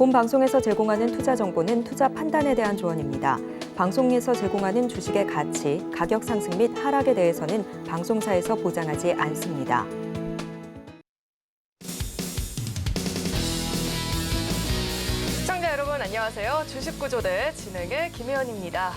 본 방송에서 제공하는 투자 정보는 투자 판단에 대한 조언입니다. 방송에서 제공하는 주식의 가치, 가격 상승 및 하락에 대해서는 방송사에서 보장하지 않습니다. 시청자 여러분 안녕하세요. 주식구조대 진행의 김혜연입니다.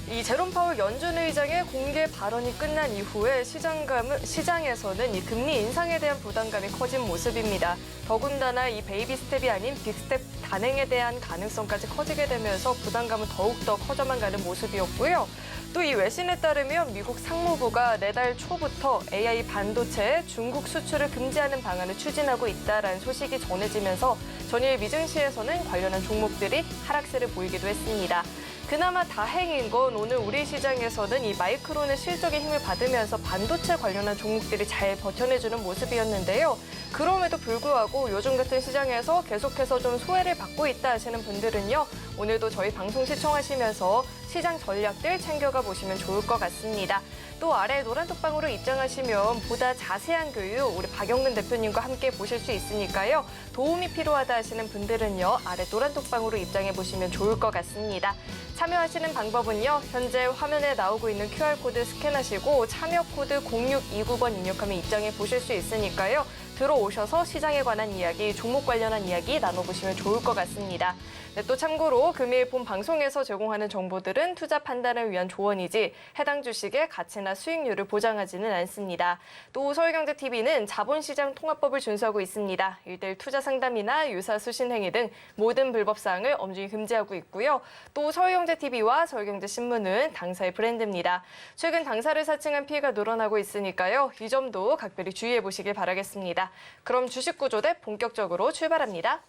이 제롬 파월 연준 의장의 공개 발언이 끝난 이후에 시장에서는 이 금리 인상에 대한 부담감이 커진 모습입니다. 더군다나 이 베이비 스텝이 아닌 빅스텝 단행에 대한 가능성까지 커지게 되면서 부담감은 더욱더 커져만 가는 모습이었고요. 또 이 외신에 따르면 미국 상무부가 내달 초부터 AI 반도체 중국 수출을 금지하는 방안을 추진하고 있다라는 소식이 전해지면서 전일 미증시에서는 관련한 종목들이 하락세를 보이기도 했습니다. 그나마 다행인 건 오늘 우리 시장에서는 이 마이크론의 실적의 힘을 받으면서 반도체 관련한 종목들이 잘 버텨내주는 모습이었는데요. 그럼에도 불구하고 요즘 같은 시장에서 계속해서 좀 소외를 받고 있다 하시는 분들은요. 오늘도 저희 방송 시청하시면서 시장 전략들 챙겨가 보시면 좋을 것 같습니다. 또 아래 노란 톡방으로 입장하시면 보다 자세한 교육 우리 박영근 대표님과 함께 보실 수 있으니까요. 도움이 필요하다 하시는 분들은요. 아래 노란 톡방으로 입장해 보시면 좋을 것 같습니다. 참여하시는 방법은요. 현재 화면에 나오고 있는 QR코드 스캔하시고 참여 코드 0629번 입력하면 입장해 보실 수 있으니까요. 들어오셔서 시장에 관한 이야기, 종목 관련한 이야기 나눠보시면 좋을 것 같습니다. 네, 또 참고로 금일 본 방송에서 제공하는 정보들은 투자 판단을 위한 조언이지 해당 주식의 가치나 수익률을 보장하지는 않습니다. 또 서울경제TV는 자본시장 통합법을 준수하고 있습니다. 1:1 투자 상담이나 유사 수신 행위 등 모든 불법 사항을 엄중히 금지하고 있고요. 또 서울경제TV와 서울경제신문은 당사의 브랜드입니다. 최근 당사를 사칭한 피해가 늘어나고 있으니까요. 이 점도 각별히 주의해 보시길 바라겠습니다. 그럼 주식구조대 본격적으로 출발합니다.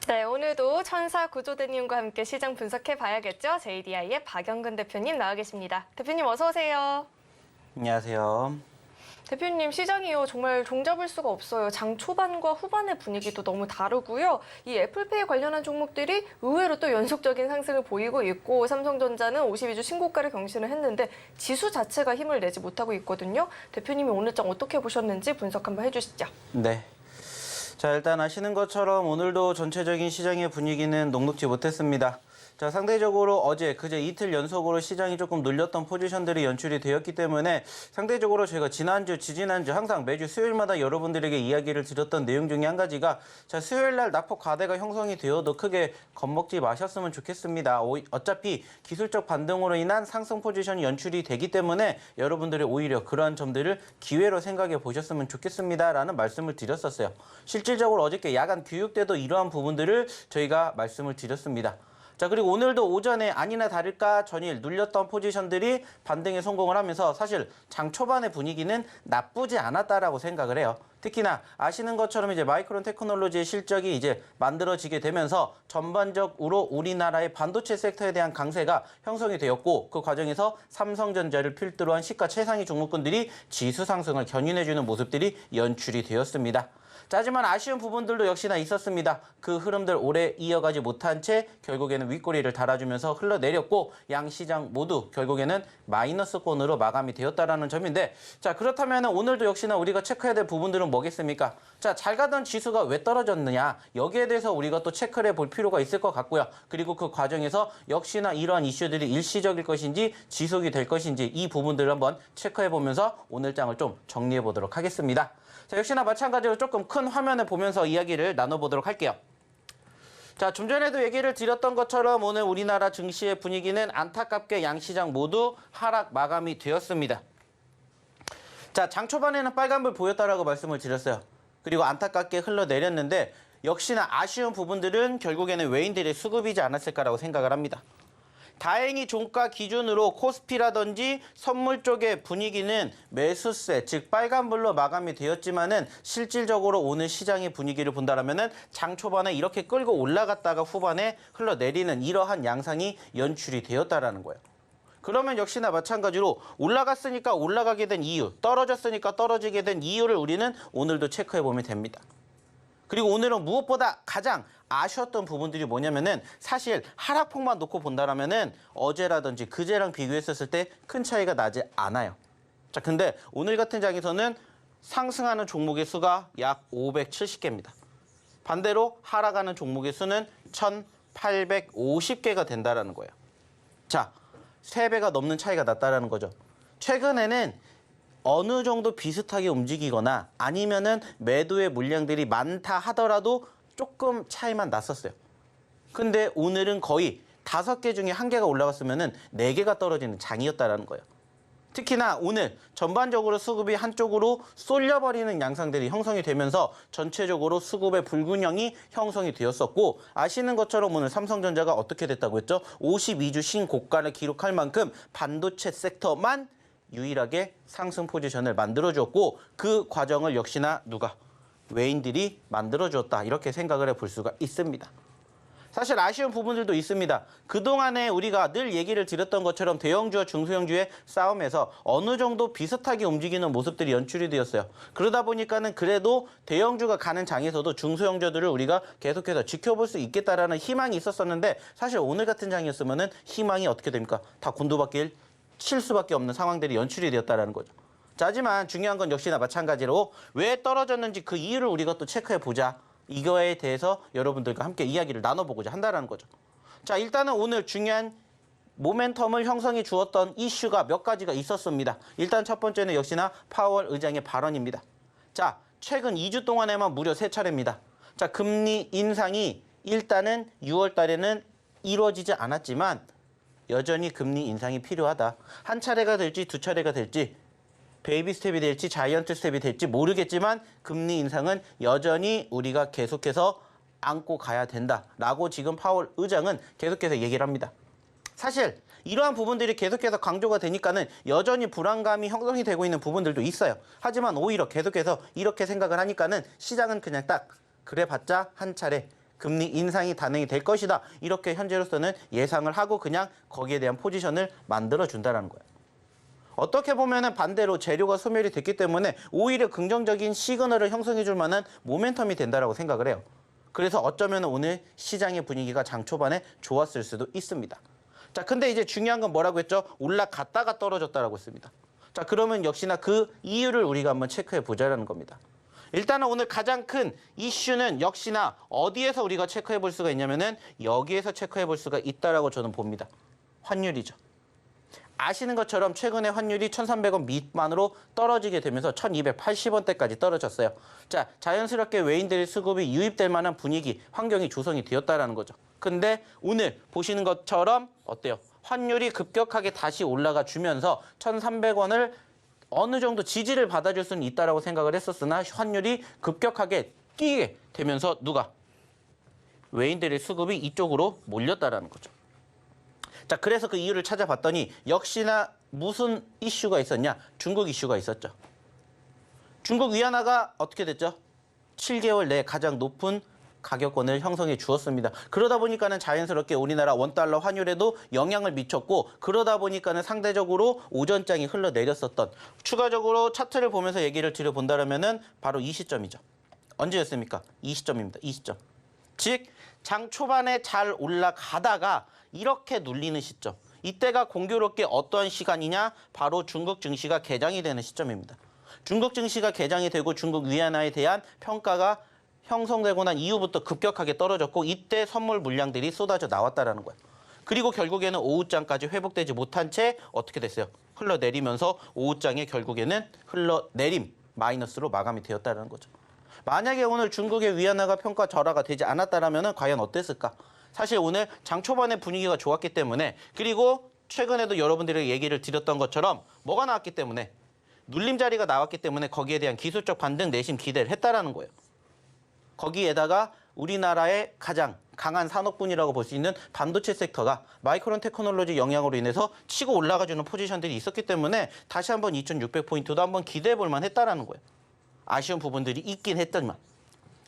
네, 오늘도 천사 구조대님과 함께 시장 분석해 봐야겠죠? JDI의 박영근 대표님 나와 계십니다. 대표님 어서 오세요. 안녕하세요. 대표님 시장이요 정말 종잡을 수가 없어요. 장 초반과 후반의 분위기도 너무 다르고요. 이 애플페이 관련한 종목들이 의외로 또 연속적인 상승을 보이고 있고 삼성전자는 52주 신고가를 경신을 했는데 지수 자체가 힘을 내지 못하고 있거든요. 대표님이 오늘 장 어떻게 보셨는지 분석 한번 해주시죠. 네. 자, 일단 아시는 것처럼 오늘도 전체적인 시장의 분위기는 녹록지 못했습니다. 자, 상대적으로 어제, 그제 이틀 연속으로 시장이 조금 눌렸던 포지션들이 연출이 되었기 때문에 상대적으로 저희가 지난주, 지지난주 항상 매주 수요일마다 여러분들에게 이야기를 드렸던 내용 중에 한 가지가 자, 수요일 날 낙폭 과대가 형성이 되어도 크게 겁먹지 마셨으면 좋겠습니다. 어차피 기술적 반등으로 인한 상승 포지션이 연출이 되기 때문에 여러분들이 오히려 그러한 점들을 기회로 생각해 보셨으면 좋겠습니다라는 말씀을 드렸었어요. 실질적으로 어저께 야간 교육 때도 이러한 부분들을 저희가 말씀을 드렸습니다. 자, 그리고 오늘도 오전에 아니나 다를까 전일 눌렸던 포지션들이 반등에 성공을 하면서 사실 장 초반의 분위기는 나쁘지 않았다라고 생각을 해요. 특히나 아시는 것처럼 이제 마이크론 테크놀로지의 실적이 이제 만들어지게 되면서 전반적으로 우리나라의 반도체 섹터에 대한 강세가 형성이 되었고 그 과정에서 삼성전자를 필두로 한 시가 최상위 종목군들이 지수 상승을 견인해주는 모습들이 연출이 되었습니다. 자, 하지만 아쉬운 부분들도 역시나 있었습니다. 그 흐름들 오래 이어가지 못한 채 결국에는 윗꼬리를 달아주면서 흘러내렸고 양시장 모두 결국에는 마이너스권으로 마감이 되었다라는 점인데 자, 그렇다면 오늘도 역시나 우리가 체크해야 될 부분들은 뭐겠습니까? 자, 잘 가던 지수가 왜 떨어졌느냐? 여기에 대해서 우리가 또 체크를 해볼 필요가 있을 것 같고요. 그리고 그 과정에서 역시나 이러한 이슈들이 일시적일 것인지 지속이 될 것인지 이 부분들을 한번 체크해보면서 오늘 장을 좀 정리해보도록 하겠습니다. 자, 역시나 마찬가지로 조금 큰 화면을 보면서 이야기를 나눠보도록 할게요. 자, 좀 전에도 얘기를 드렸던 것처럼 오늘 우리나라 증시의 분위기는 안타깝게 양시장 모두 하락 마감이 되었습니다. 자, 장 초반에는 빨간불 보였다라고 말씀을 드렸어요. 그리고 안타깝게 흘러내렸는데 역시나 아쉬운 부분들은 결국에는 외인들의 수급이지 않았을까라고 생각을 합니다. 다행히 종가 기준으로 코스피라든지 선물 쪽의 분위기는 매수세, 즉 빨간불로 마감이 되었지만은 실질적으로 오늘 시장의 분위기를 본다라면은 장 초반에 이렇게 끌고 올라갔다가 후반에 흘러내리는 이러한 양상이 연출이 되었다라는 거예요. 그러면 역시나 마찬가지로 올라갔으니까 올라가게 된 이유, 떨어졌으니까 떨어지게 된 이유를 우리는 오늘도 체크해 보면 됩니다. 그리고 오늘은 무엇보다 가장 아쉬웠던 부분들이 뭐냐면은 사실 하락폭만 놓고 본다라면은 어제라든지 그제랑 비교했었을 때 큰 차이가 나지 않아요. 자, 근데 오늘 같은 장에서는 상승하는 종목의 수가 약 570개입니다. 반대로 하락하는 종목의 수는 1,850개가 된다라는 거예요. 자, 3배가 넘는 차이가 났다라는 거죠. 최근에는 어느 정도 비슷하게 움직이거나 아니면은 매도의 물량들이 많다 하더라도 조금 차이만 났었어요. 근데 오늘은 거의 5개 중에 1개가 올라갔으면은 4개가 떨어지는 장이었다라는 거예요. 특히나 오늘 전반적으로 수급이 한쪽으로 쏠려버리는 양상들이 형성이 되면서 전체적으로 수급의 불균형이 형성이 되었었고, 아시는 것처럼 오늘 삼성전자가 어떻게 됐다고 했죠? 52주 신고가를 기록할 만큼 반도체 섹터만 유일하게 상승 포지션을 만들어주었고, 그 과정을 역시나 누가? 외인들이 만들어주었다, 이렇게 생각을 해볼 수가 있습니다. 사실 아쉬운 부분들도 있습니다. 그동안에 우리가 늘 얘기를 드렸던 것처럼 대형주와 중소형주의 싸움에서 어느 정도 비슷하게 움직이는 모습들이 연출이 되었어요. 그러다 보니까는 그래도 대형주가 가는 장에서도 중소형주들을 우리가 계속해서 지켜볼 수 있겠다라는 희망이 있었었는데, 사실 오늘 같은 장이었으면은 희망이 어떻게 됩니까? 다 곤두박질 칠 수밖에 없는 상황들이 연출이 되었다라는 거죠. 자, 하지만 중요한 건 역시나 마찬가지로 왜 떨어졌는지 그 이유를 우리가 또 체크해 보자. 이거에 대해서 여러분들과 함께 이야기를 나눠보고자 한다는 거죠. 자, 일단은 오늘 중요한 모멘텀을 형성해 주었던 이슈가 몇 가지가 있었습니다. 일단 첫 번째는 역시나 파월 의장의 발언입니다. 자, 최근 2주 동안에만 무려 3차례입니다. 자, 금리 인상이 일단은 6월 달에는 이루어지지 않았지만 여전히 금리 인상이 필요하다. 한 차례가 될지 두 차례가 될지, 베이비 스텝이 될지 자이언트 스텝이 될지 모르겠지만 금리 인상은 여전히 우리가 계속해서 안고 가야 된다라고 지금 파월 의장은 계속해서 얘기를 합니다. 사실 이러한 부분들이 계속해서 강조가 되니까는 여전히 불안감이 형성이 되고 있는 부분들도 있어요. 하지만 오히려 계속해서 이렇게 생각을 하니까는 시장은 그냥 딱 그래봤자 한 차례 금리 인상이 단행이 될 것이다, 이렇게 현재로서는 예상을 하고 그냥 거기에 대한 포지션을 만들어준다는 거예요. 어떻게 보면은 반대로 재료가 소멸이 됐기 때문에 오히려 긍정적인 시그널을 형성해줄 만한 모멘텀이 된다라고 생각을 해요. 그래서 어쩌면 오늘 시장의 분위기가 장 초반에 좋았을 수도 있습니다. 자, 근데 이제 중요한 건 뭐라고 했죠? 올라갔다가 떨어졌다라고 했습니다. 자, 그러면 역시나 그 이유를 우리가 한번 체크해 보자라는 겁니다. 일단은 오늘 가장 큰 이슈는 역시나 어디에서 우리가 체크해 볼 수가 있냐면은 여기에서 체크해 볼 수가 있다라고 저는 봅니다. 환율이죠. 아시는 것처럼 최근에 환율이 1,300원 미만으로 떨어지게 되면서 1,280원대까지 떨어졌어요. 자, 자연스럽게 외인들의 수급이 유입될 만한 분위기, 환경이 조성이 되었다라는 거죠. 근데 오늘 보시는 것처럼 어때요? 환율이 급격하게 다시 올라가 주면서 1,300원을 어느 정도 지지를 받아줄 수는 있다라고 생각을 했었으나 환율이 급격하게 뛰게 되면서 누가? 외인들의 수급이 이쪽으로 몰렸다라는 거죠. 자, 그래서 그 이유를 찾아봤더니 역시나 무슨 이슈가 있었냐? 중국 이슈가 있었죠. 중국 위안화가 어떻게 됐죠? 7개월 내에 가장 높은 가격권을 형성해 주었습니다. 그러다 보니까는 자연스럽게 우리나라 원달러 환율에도 영향을 미쳤고, 그러다 보니까는 상대적으로 오전장이 흘러내렸었던, 추가적으로 차트를 보면서 얘기를 드려본다면은 바로 이 시점이죠. 언제였습니까? 이 시점입니다. 이 시점. 즉, 장 초반에 잘 올라가다가 이렇게 눌리는 시점. 이때가 공교롭게 어떠한 시간이냐? 바로 중국 증시가 개장이 되는 시점입니다. 중국 증시가 개장이 되고 중국 위안화에 대한 평가가 형성되고 난 이후부터 급격하게 떨어졌고, 이때 선물 물량들이 쏟아져 나왔다라는 거예요. 그리고 결국에는 오후장까지 회복되지 못한 채 어떻게 됐어요? 흘러내리면서 오후장에 결국에는 흘러내림 마이너스로 마감이 되었다는 거죠. 만약에 오늘 중국의 위안화가 평가 절하가 되지 않았다면 과연 어땠을까? 사실 오늘 장 초반에 분위기가 좋았기 때문에, 그리고 최근에도 여러분들에게 얘기를 드렸던 것처럼 뭐가 나왔기 때문에, 눌림자리가 나왔기 때문에 거기에 대한 기술적 반등 내심 기대를 했다라는 거예요. 거기에다가 우리나라의 가장 강한 산업군이라고 볼 수 있는 반도체 섹터가 마이크론 테크놀로지 영향으로 인해서 치고 올라가주는 포지션들이 있었기 때문에 다시 한번 2600포인트도 한번 기대해 볼 만했다라는 거예요. 아쉬운 부분들이 있긴 했더니만.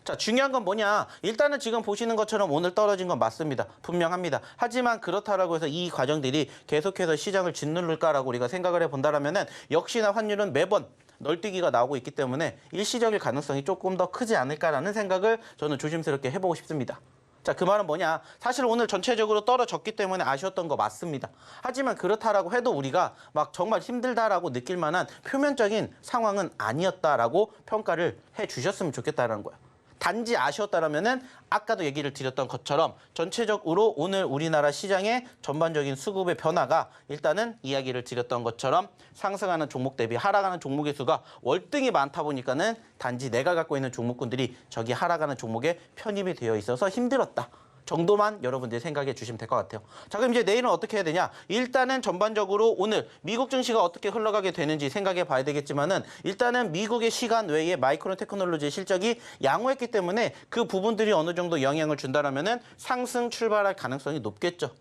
자, 중요한 건 뭐냐? 일단은 지금 보시는 것처럼 오늘 떨어진 건 맞습니다. 분명합니다. 하지만 그렇다라고 해서 이 과정들이 계속해서 시장을 짓누를까라고 우리가 생각을 해본다라면은 역시나 환율은 매번 널뛰기가 나오고 있기 때문에 일시적일 가능성이 조금 더 크지 않을까라는 생각을 저는 조심스럽게 해보고 싶습니다. 자, 그 말은 뭐냐? 사실 오늘 전체적으로 떨어졌기 때문에 아쉬웠던 거 맞습니다. 하지만 그렇다라고 해도 우리가 막 정말 힘들다라고 느낄 만한 표면적인 상황은 아니었다라고 평가를 해 주셨으면 좋겠다는 거예요. 단지 아쉬웠다라면은 아까도 얘기를 드렸던 것처럼 전체적으로 오늘 우리나라 시장의 전반적인 수급의 변화가 일단은 이야기를 드렸던 것처럼 상승하는 종목 대비 하락하는 종목의 수가 월등히 많다 보니까는 단지 내가 갖고 있는 종목군들이 저기 하락하는 종목에 편입이 되어 있어서 힘들었다 정도만 여러분들이 생각해 주시면 될 것 같아요. 자, 그럼 이제 내일은 어떻게 해야 되냐? 일단은 전반적으로 오늘 미국 증시가 어떻게 흘러가게 되는지 생각해 봐야 되겠지만은, 일단은 미국의 시간 외에 마이크론 테크놀로지의 실적이 양호했기 때문에 그 부분들이 어느 정도 영향을 준다라면은 상승 출발할 가능성이 높겠죠.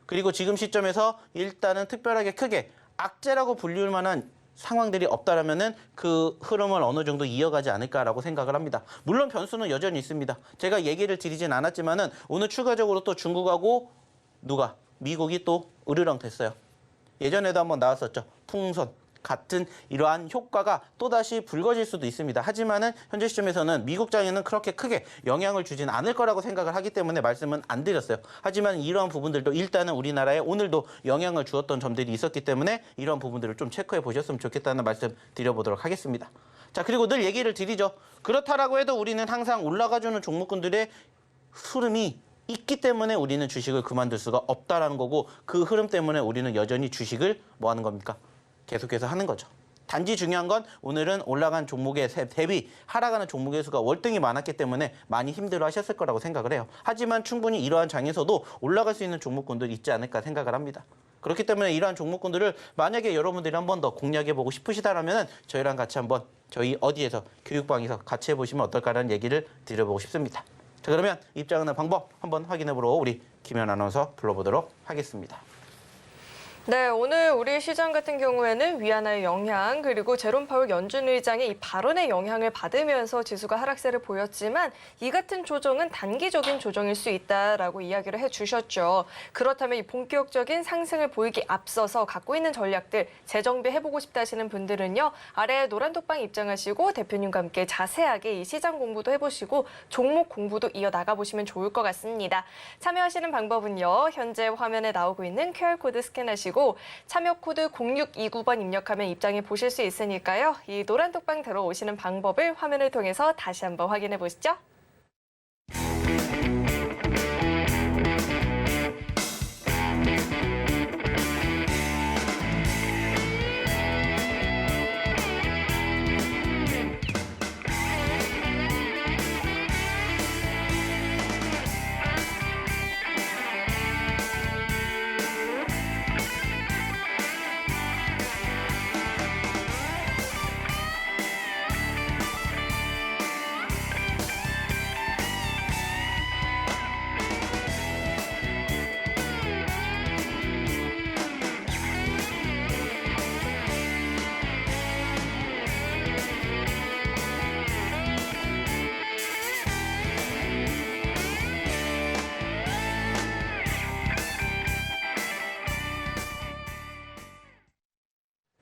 그리고 지금 시점에서 일단은 특별하게 크게 악재라고 불릴 만한 상황들이 없다라면은 그 흐름을 어느 정도 이어가지 않을까라고 생각을 합니다. 물론 변수는 여전히 있습니다. 제가 얘기를 드리진 않았지만은 오늘 추가적으로 또 중국하고 미국이 또 으르렁 됐어요. 예전에도 한번 나왔었죠. 풍선 같은 이러한 효과가 또다시 불거질 수도 있습니다. 하지만은 현재 시점에서는 미국장에는 그렇게 크게 영향을 주진 않을 거라고 생각을 하기 때문에 말씀은 안 드렸어요. 하지만 이러한 부분들도 일단은 우리나라에 오늘도 영향을 주었던 점들이 있었기 때문에 이런 부분들을 좀 체크해 보셨으면 좋겠다는 말씀 드려보도록 하겠습니다. 자, 그리고 늘 얘기를 드리죠. 그렇다라고 해도 우리는 항상 올라가주는 종목군들의 흐름이 있기 때문에 우리는 주식을 그만둘 수가 없다라는 거고, 그 흐름 때문에 우리는 여전히 주식을 뭐 하는 겁니까? 계속해서 하는 거죠. 단지 중요한 건 오늘은 올라간 종목의 대비 하락하는 종목의 수가 월등히 많았기 때문에 많이 힘들어 하셨을 거라고 생각을 해요. 하지만 충분히 이러한 장에서도 올라갈 수 있는 종목군들이 있지 않을까 생각을 합니다. 그렇기 때문에 이러한 종목군들을 만약에 여러분들이 한 번 더 공략해보고 싶으시다라면 저희랑 같이 한번 저희 어디에서 교육방에서 같이 해보시면 어떨까라는 얘기를 드려보고 싶습니다. 자, 그러면 입장하는 방법 한번 확인해보러 우리 김현 아나운서 불러보도록 하겠습니다. 네, 오늘 우리 시장 같은 경우에는 위안화의 영향, 그리고 제롬 파월 연준 의장의 이 발언의 영향을 받으면서 지수가 하락세를 보였지만, 이 같은 조정은 단기적인 조정일 수 있다라고 이야기를 해주셨죠. 그렇다면 이 본격적인 상승을 보이기 앞서서 갖고 있는 전략들 재정비해보고 싶다 하시는 분들은요, 아래 노란 톡방 입장하시고 대표님과 함께 자세하게 이 시장 공부도 해보시고 종목 공부도 이어나가보시면 좋을 것 같습니다. 참여하시는 방법은요, 현재 화면에 나오고 있는 QR코드 스캔하시고 참여 코드 0629번 입력하면 입장해 보실 수 있으니까요. 이 노란 톡방 들어오시는 방법을 화면을 통해서 다시 한번 확인해 보시죠.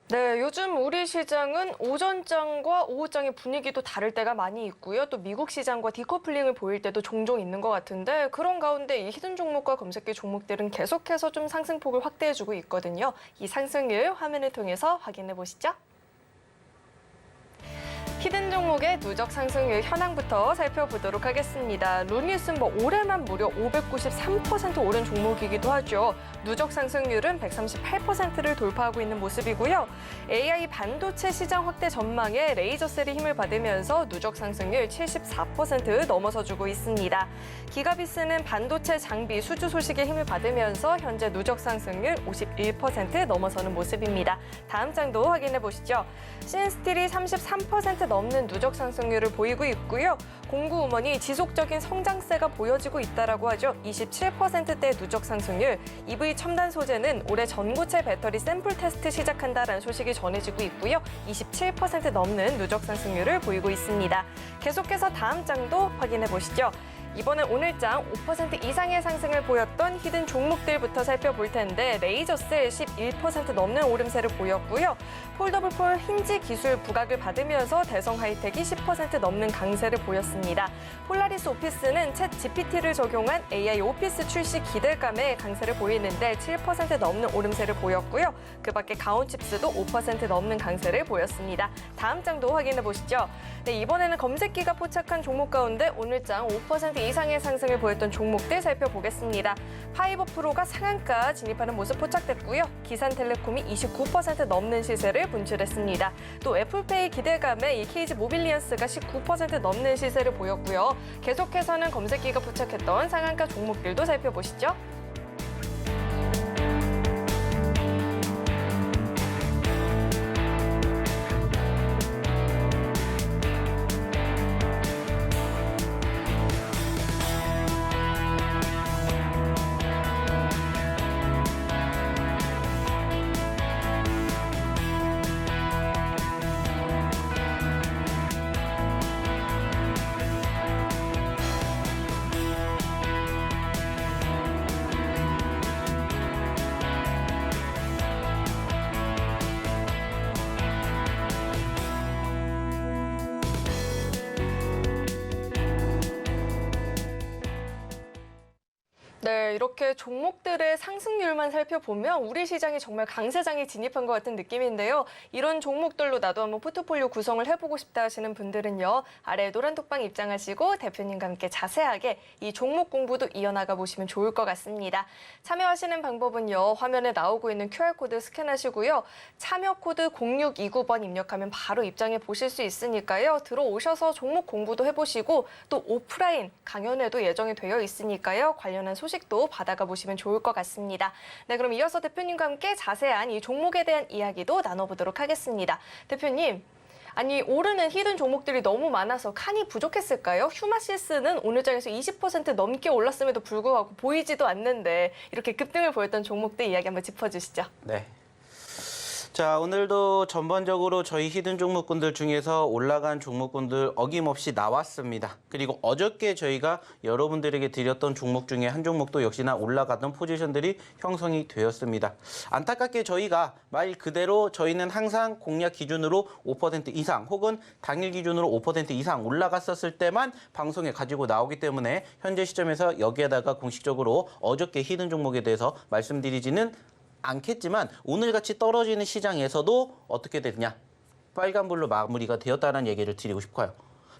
네, 요즘 우리 시장은 오전장과 오후장의 분위기도 다를 때가 많이 있고요. 또 미국 시장과 디커플링을 보일 때도 종종 있는 것 같은데, 그런 가운데 이 히든 종목과 검색기 종목들은 계속해서 좀 상승폭을 확대해주고 있거든요. 이 상승률 화면을 통해서 확인해 보시죠. 히든 히든 종목의 누적 상승률 현황부터 살펴보도록 하겠습니다. 룰뉴스는 올해만 무려 593% 오른 종목이기도 하죠. 누적 상승률은 138%를 돌파하고 있는 모습이고요. AI 반도체 시장 확대 전망에 레이저셀이 힘을 받으면서 누적 상승률 74% 넘어서주고 있습니다. 기가비스는 반도체 장비 수주 소식에 힘을 받으면서 현재 누적 상승률 51% 넘어서는 모습입니다. 다음 장도 확인해 보시죠. 신스틸이 33% 넘는 누적 상승률을 보이고 있고요. 공구음원이 지속적인 성장세가 보여지고 있다라고 하죠. 27%대 누적 상승률. EV 첨단 소재는 올해 전고체 배터리 샘플 테스트 시작한다라는 소식이 전해지고 있고요. 27% 넘는 누적 상승률을 보이고 있습니다. 계속해서 다음 장도 확인해 보시죠. 이번엔 오늘장 5% 이상의 상승을 보였던 히든 종목들부터 살펴볼 텐데 레이저셀 11% 넘는 오름세를 보였고요. 폴더블 힌지 기술 부각을 받으면서 대성 하이텍이 10% 넘는 강세를 보였습니다. 폴라리스 오피스는 챗 GPT를 적용한 AI 오피스 출시 기대감에 강세를 보이는데 7% 넘는 오름세를 보였고요. 그 밖에 가온칩스도 5% 넘는 강세를 보였습니다. 다음 장도 확인해 보시죠. 네, 이번에는 검색기가 포착한 종목 가운데 오늘장 5% 이상의 상승을 보였던 종목들 살펴보겠습니다. 파이버 프로가 상한가 진입하는 모습 포착됐고요. 기산텔레콤이 29% 넘는 시세를 분출했습니다. 또 애플페이 기대감에 이 KG 모빌리언스가 19% 넘는 시세를 보였고요. 계속해서는 검색기가 포착했던 상한가 종목들도 살펴보시죠. 네, 이렇게 종목들의 상승률만 살펴보면 우리 시장이 정말 강세장에 진입한 것 같은 느낌인데요. 이런 종목들로 나도 한번 포트폴리오 구성을 해보고 싶다 하시는 분들은요. 아래 노란 톡방 입장하시고 대표님과 함께 자세하게 이 종목 공부도 이어나가 보시면 좋을 것 같습니다. 참여하시는 방법은요. 화면에 나오고 있는 QR코드 스캔하시고요. 참여 코드 0629번 입력하면 바로 입장해 보실 수 있으니까요. 들어오셔서 종목 공부도 해보시고 또 오프라인 강연회도 예정이 되어 있으니까요. 관련한 소식도 받아가 보시면 좋을 것 같습니다. 네, 그럼 이어서 대표님과 함께 자세한 이 종목에 대한 이야기도 나눠보도록 하겠습니다. 대표님, 아니 오르는 히든 종목들이 너무 많아서 칸이 부족했을까요? 휴마시스는 오늘 장에서 20% 넘게 올랐음에도 불구하고 보이지도 않는데 이렇게 급등을 보였던 종목들 이야기 한번 짚어주시죠. 네. 자, 오늘도 전반적으로 저희 히든 종목군들 중에서 올라간 종목군들 어김없이 나왔습니다. 그리고 어저께 저희가 여러분들에게 드렸던 종목 중에 한 종목도 역시나 올라가던 포지션들이 형성이 되었습니다. 안타깝게 저희가 말 그대로 저희는 항상 공략 기준으로 5% 이상 혹은 당일 기준으로 5% 이상 올라갔었을 때만 방송에 가지고 나오기 때문에 현재 시점에서 여기에다가 공식적으로 어저께 히든 종목에 대해서 말씀드리지는 않겠지만 오늘같이 떨어지는 시장에서도 어떻게 되느냐? 빨간불로 마무리가 되었다는 얘기를 드리고 싶어요.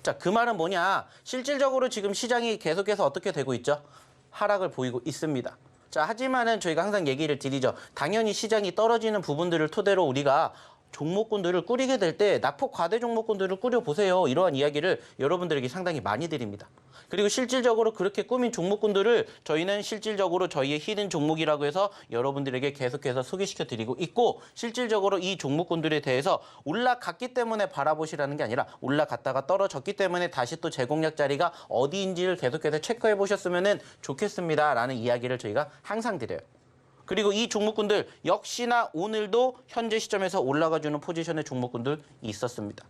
자, 그 말은 뭐냐? 실질적으로 지금 시장이 계속해서 어떻게 되고 있죠? 하락을 보이고 있습니다. 자, 하지만은 저희가 항상 얘기를 드리죠. 당연히 시장이 떨어지는 부분들을 토대로 우리가 종목군들을 꾸리게 될 때 낙폭 과대 종목군들을 꾸려보세요. 이러한 이야기를 여러분들에게 상당히 많이 드립니다. 그리고 실질적으로 그렇게 꾸민 종목군들을 저희는 실질적으로 저희의 히든 종목이라고 해서 여러분들에게 계속해서 소개시켜 드리고 있고 실질적으로 이 종목군들에 대해서 올라갔기 때문에 바라보시라는 게 아니라 올라갔다가 떨어졌기 때문에 다시 또 재공략 자리가 어디인지를 계속해서 체크해 보셨으면 좋겠습니다라는 이야기를 저희가 항상 드려요. 그리고 이 종목군들 역시나 오늘도 현재 시점에서 올라가주는 포지션의 종목군들 있었습니다.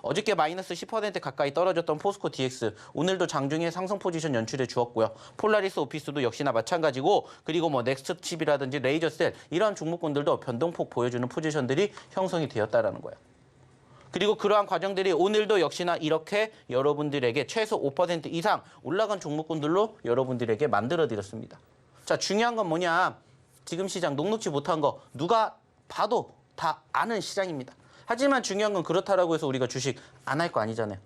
어저께 마이너스 10% 가까이 떨어졌던 포스코 DX 오늘도 장중에 상승 포지션 연출해 주었고요. 폴라리스 오피스도 역시나 마찬가지고 그리고 뭐 넥스트 칩이라든지 레이저셀 이러한 종목군들도 변동폭 보여주는 포지션들이 형성이 되었다라는 거예요. 그리고 그러한 과정들이 오늘도 역시나 이렇게 여러분들에게 최소 5% 이상 올라간 종목군들로 여러분들에게 만들어드렸습니다. 자, 중요한 건 뭐냐? 지금 시장 녹록지 못한 거 누가 봐도 다 아는 시장입니다. 하지만 중요한 건 그렇다라고 해서 우리가 주식 안 할 거 아니잖아요.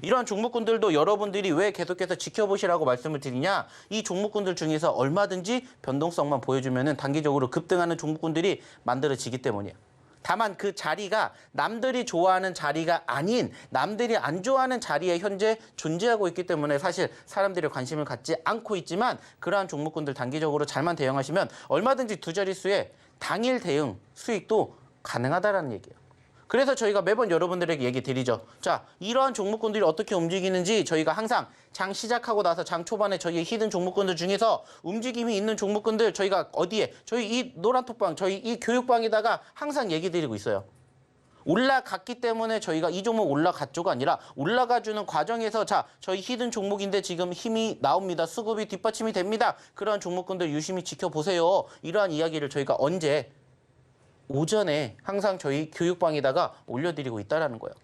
이러한 종목군들도 여러분들이 왜 계속해서 지켜보시라고 말씀을 드리냐? 이 종목군들 중에서 얼마든지 변동성만 보여주면은 단기적으로 급등하는 종목군들이 만들어지기 때문이에요. 다만 그 자리가 남들이 좋아하는 자리가 아닌 남들이 안 좋아하는 자리에 현재 존재하고 있기 때문에 사실 사람들이 관심을 갖지 않고 있지만 그러한 종목군들 단기적으로 잘만 대응하시면 얼마든지 두 자릿수의 당일 대응 수익도 가능하다라는 얘기예요. 그래서 저희가 매번 여러분들에게 얘기 드리죠. 자, 이러한 종목군들이 어떻게 움직이는지 저희가 항상 장 시작하고 나서 장 초반에 저희의 히든 종목군들 중에서 움직임이 있는 종목군들 저희가 어디에 저희 이 노란톡방 저희 이 교육방에다가 항상 얘기 드리고 있어요. 올라갔기 때문에 저희가 이 종목 올라갔죠가 아니라 올라가주는 과정에서 자 저희 히든 종목인데 지금 힘이 나옵니다. 수급이 뒷받침이 됩니다. 그러한 종목군들 유심히 지켜보세요. 이러한 이야기를 저희가 언제 오전에 항상 저희 교육방에다가 올려드리고 있다는 거예요.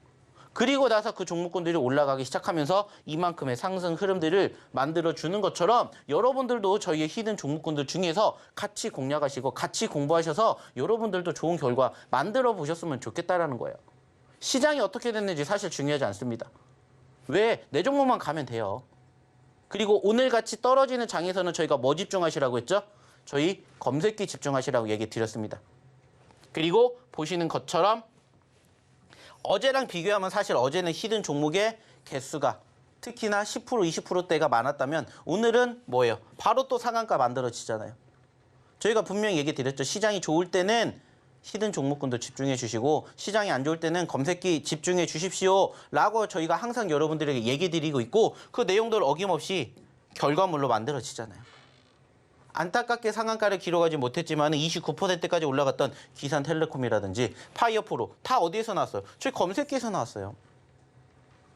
그리고 나서 그 종목군들이 올라가기 시작하면서 이만큼의 상승 흐름들을 만들어주는 것처럼 여러분들도 저희의 히든 종목군들 중에서 같이 공략하시고 같이 공부하셔서 여러분들도 좋은 결과 만들어 보셨으면 좋겠다는 거예요. 시장이 어떻게 됐는지 사실 중요하지 않습니다. 왜? 내 종목만 가면 돼요. 그리고 오늘같이 떨어지는 장에서는 저희가 뭐 집중하시라고 했죠? 저희 검색기 집중하시라고 얘기 드렸습니다. 그리고 보시는 것처럼 어제랑 비교하면 사실 어제는 히든 종목의 개수가 특히나 10% 20%대가 많았다면 오늘은 뭐예요? 바로 또 상한가 만들어지잖아요. 저희가 분명히 얘기 드렸죠. 시장이 좋을 때는 히든 종목군들 집중해 주시고 시장이 안 좋을 때는 검색기 집중해 주십시오 라고 저희가 항상 여러분들에게 얘기 드리고 있고 그 내용들 어김없이 결과물로 만들어지잖아요. 안타깝게 상한가를 기록하지 못했지만 29%까지 올라갔던 기산텔레콤이라든지 파이어프로 다 어디에서 나왔어요? 저희 검색기에서 나왔어요.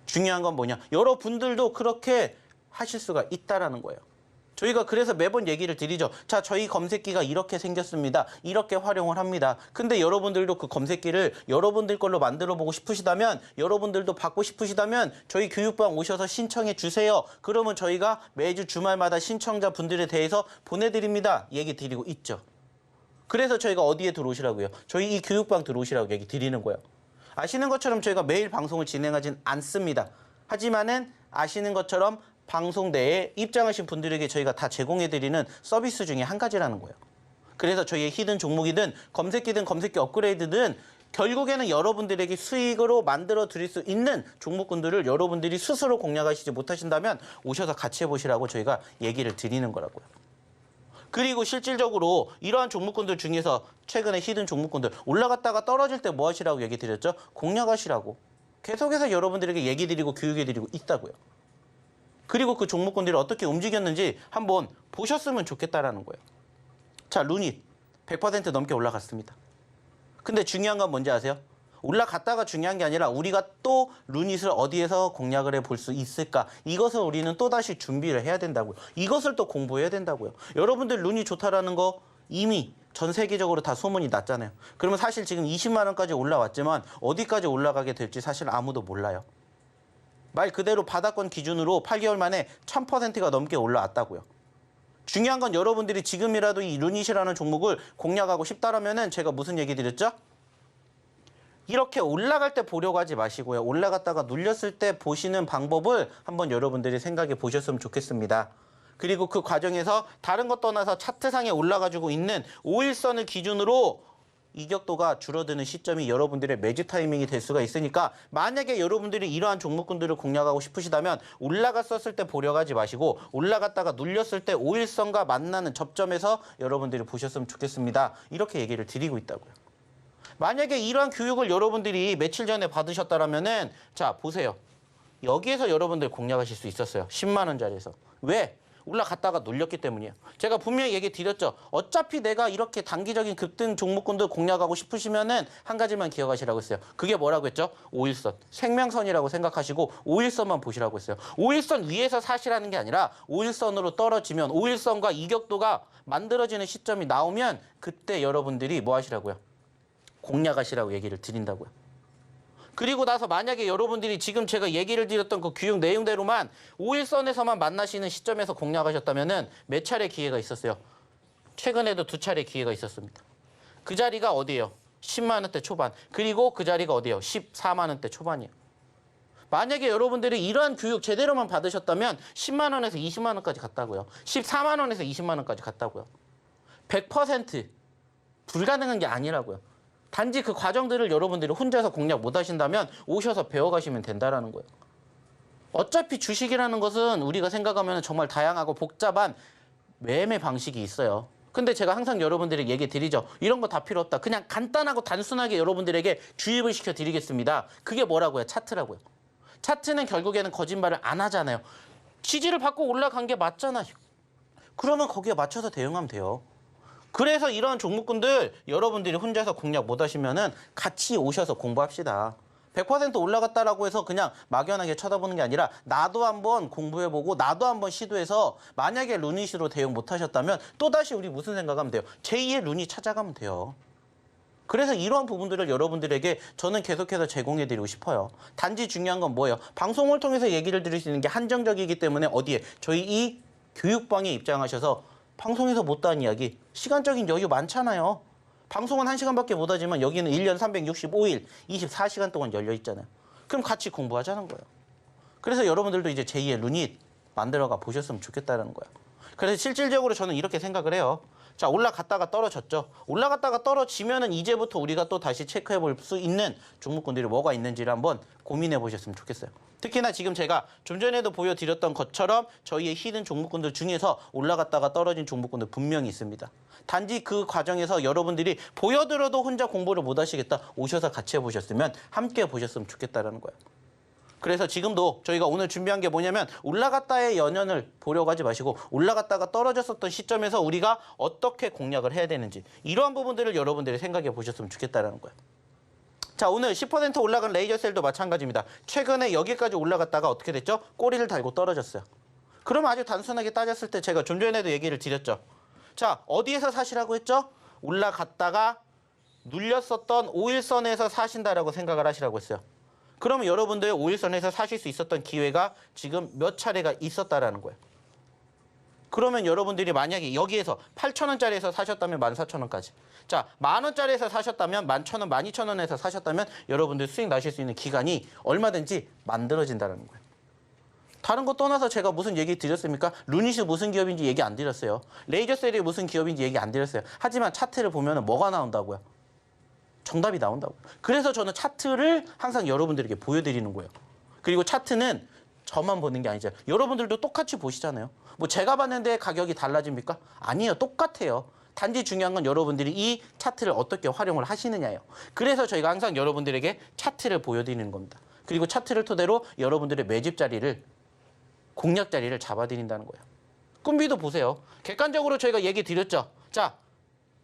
중요한 건 뭐냐? 여러분들도 그렇게 하실 수가 있다라는 거예요. 저희가 그래서 매번 얘기를 드리죠. 자, 저희 검색기가 이렇게 생겼습니다. 이렇게 활용을 합니다. 근데 여러분들도 그 검색기를 여러분들 걸로 만들어 보고 싶으시다면 여러분들도 받고 싶으시다면 저희 교육방 오셔서 신청해 주세요. 그러면 저희가 매주 주말마다 신청자분들에 대해서 보내드립니다. 얘기 드리고 있죠. 그래서 저희가 어디에 들어오시라고요? 저희 이 교육방 들어오시라고 얘기 드리는 거예요. 아시는 것처럼 저희가 매일 방송을 진행하진 않습니다. 하지만은 아시는 것처럼 방송 내에 입장하신 분들에게 저희가 다 제공해드리는 서비스 중에 한 가지라는 거예요. 그래서 저희의 히든 종목이든 검색기든 검색기 업그레이드든 결국에는 여러분들에게 수익으로 만들어 드릴 수 있는 종목군들을 여러분들이 스스로 공략하시지 못하신다면 오셔서 같이 해보시라고 저희가 얘기를 드리는 거라고요. 그리고 실질적으로 이러한 종목군들 중에서 최근에 히든 종목군들 올라갔다가 떨어질 때 뭐 하시라고 얘기 드렸죠? 공략하시라고. 계속해서 여러분들에게 얘기 드리고 교육해 드리고 있다고요. 그리고 그 종목군들이 어떻게 움직였는지 한번 보셨으면 좋겠다라는 거예요. 자, 루닛 100% 넘게 올라갔습니다. 근데 중요한 건 뭔지 아세요? 올라갔다가 중요한 게 아니라 우리가 또 루닛을 어디에서 공략을 해볼 수 있을까? 이것을 우리는 또다시 준비를 해야 된다고요. 이것을 또 공부해야 된다고요. 여러분들 루닛 좋다라는 거 이미 전 세계적으로 다 소문이 났잖아요. 그러면 사실 지금 20만 원까지 올라왔지만 어디까지 올라가게 될지 사실 아무도 몰라요. 말 그대로 바닥권 기준으로 8개월 만에 1000%가 넘게 올라왔다고요. 중요한 건 여러분들이 지금이라도 이 루닛이라는 종목을 공략하고 싶다라면은 제가 무슨 얘기 드렸죠? 이렇게 올라갈 때 보려고 하지 마시고요. 올라갔다가 눌렸을 때 보시는 방법을 한번 여러분들이 생각해 보셨으면 좋겠습니다. 그리고 그 과정에서 다른 것 떠나서 차트상에 올라가지고 있는 5일선을 기준으로 이격도가 줄어드는 시점이 여러분들의 매주 타이밍이 될 수가 있으니까 만약에 여러분들이 이러한 종목군들을 공략하고 싶으시다면 올라갔었을 때 보려고 하지 마시고 올라갔다가 눌렸을 때 5일선과 만나는 접점에서 여러분들이 보셨으면 좋겠습니다. 이렇게 얘기를 드리고 있다고요. 만약에 이러한 교육을 여러분들이 며칠 전에 받으셨다라면은 자 보세요. 여기에서 여러분들 공략하실 수 있었어요. 10만 원짜리에서. 왜? 올라갔다가 눌렸기 때문이에요. 제가 분명히 얘기 드렸죠. 어차피 내가 이렇게 단기적인 급등 종목군들 공략하고 싶으시면은 한 가지만 기억하시라고 했어요. 그게 뭐라고 했죠? 5일선. 생명선이라고 생각하시고 5일선만 보시라고 했어요. 5일선 위에서 사시라는 게 아니라 5일선으로 떨어지면 5일선과 이격도가 만들어지는 시점이 나오면 그때 여러분들이 뭐 하시라고요? 공략하시라고 얘기를 드린다고요. 그리고 나서 만약에 여러분들이 지금 제가 얘기를 드렸던 그 교육 내용대로만 5일선에서만 만나시는 시점에서 공략하셨다면은 몇 차례 기회가 있었어요? 최근에도 2차례 기회가 있었습니다. 그 자리가 어디예요? 10만 원대 초반. 그리고 그 자리가 어디예요? 14만 원대 초반이에요. 만약에 여러분들이 이러한 교육 제대로만 받으셨다면 10만 원에서 20만 원까지 갔다고요. 14만 원에서 20만 원까지 갔다고요. 100% 불가능한 게 아니라고요. 단지 그 과정들을 여러분들이 혼자서 공략 못 하신다면 오셔서 배워가시면 된다라는 거예요. 어차피 주식이라는 것은 우리가 생각하면 정말 다양하고 복잡한 매매 방식이 있어요. 근데 제가 항상 여러분들에게 얘기 드리죠. 이런 거 다 필요 없다. 그냥 간단하고 단순하게 여러분들에게 주입을 시켜드리겠습니다. 그게 뭐라고요? 차트라고요. 차트는 결국에는 거짓말을 안 하잖아요. 지지를 받고 올라간 게 맞잖아요. 그러면 거기에 맞춰서 대응하면 돼요. 그래서 이런 종목군들 여러분들이 혼자서 공략 못 하시면은 같이 오셔서 공부합시다. 100% 올라갔다라고 해서 그냥 막연하게 쳐다보는 게 아니라 나도 한번 공부해보고 나도 한번 시도해서 만약에 루닛으로 대응 못 하셨다면 또다시 우리 무슨 생각하면 돼요? 제2의 루닛 찾아가면 돼요. 그래서 이러한 부분들을 여러분들에게 저는 계속해서 제공해드리고 싶어요. 단지 중요한 건 뭐예요? 방송을 통해서 얘기를 드릴 수 있는 게 한정적이기 때문에 어디에? 저희 이 교육방에 입장하셔서 방송에서 못다한 이야기, 시간적인 여유 많잖아요. 방송은 1시간밖에 못하지만 여기는 1년 365일, 24시간 동안 열려 있잖아요. 그럼 같이 공부하자는 거예요. 그래서 여러분들도 이제 제2의 루닛 만들어가 보셨으면 좋겠다는 거예요. 그래서 실질적으로 저는 이렇게 생각을 해요. 자, 올라갔다가 떨어졌죠. 올라갔다가 떨어지면은 이제부터 우리가 또 다시 체크해 볼 수 있는 종목군들이 뭐가 있는지를 한번 고민해 보셨으면 좋겠어요. 특히나 지금 제가 좀 전에도 보여드렸던 것처럼 저희의 히든 종목군들 중에서 올라갔다가 떨어진 종목군들 분명히 있습니다. 단지 그 과정에서 여러분들이 보여들어도 혼자 공부를 못 하시겠다. 오셔서 같이 해보셨으면 함께 보셨으면 좋겠다라는 거예요. 그래서 지금도 저희가 오늘 준비한 게 뭐냐면 올라갔다의 연연을 보려고 하지 마시고 올라갔다가 떨어졌었던 시점에서 우리가 어떻게 공략을 해야 되는지 이러한 부분들을 여러분들이 생각해 보셨으면 좋겠다라는 거예요. 자, 오늘 10% 올라간 레이저셀도 마찬가지입니다. 최근에 여기까지 올라갔다가 어떻게 됐죠? 꼬리를 달고 떨어졌어요. 그럼 아주 단순하게 따졌을 때 제가 좀 전에도 얘기를 드렸죠. 자, 어디에서 사시라고 했죠? 올라갔다가 눌렸었던 5일선에서 사신다라고 생각을 하시라고 했어요. 그러면 여러분들 5일선에서 사실 수 있었던 기회가 지금 몇 차례가 있었다라는 거예요. 그러면 여러분들이 만약에 여기에서 8,000원짜리에서 사셨다면 14,000원까지. 자, 10,000원짜리에서 사셨다면 11,000원, 12,000원에서 사셨다면 여러분들 수익 나실 수 있는 기간이 얼마든지 만들어진다는 거예요. 다른 거 떠나서 제가 무슨 얘기 드렸습니까? 루닛이 무슨 기업인지 얘기 안 드렸어요. 레이저셀이 무슨 기업인지 얘기 안 드렸어요. 하지만 차트를 보면 뭐가 나온다고요? 정답이 나온다고. 그래서 저는 차트를 항상 여러분들에게 보여드리는 거예요. 그리고 차트는 저만 보는 게 아니죠. 여러분들도 똑같이 보시잖아요. 뭐 제가 봤는데 가격이 달라집니까? 아니에요. 똑같아요. 단지 중요한 건 여러분들이 이 차트를 어떻게 활용을 하시느냐예요. 그래서 저희가 항상 여러분들에게 차트를 보여드리는 겁니다. 그리고 차트를 토대로 여러분들의 매집 자리를, 공략 자리를 잡아드린다는 거예요. 꿈비도 보세요. 객관적으로 저희가 얘기 드렸죠. 자,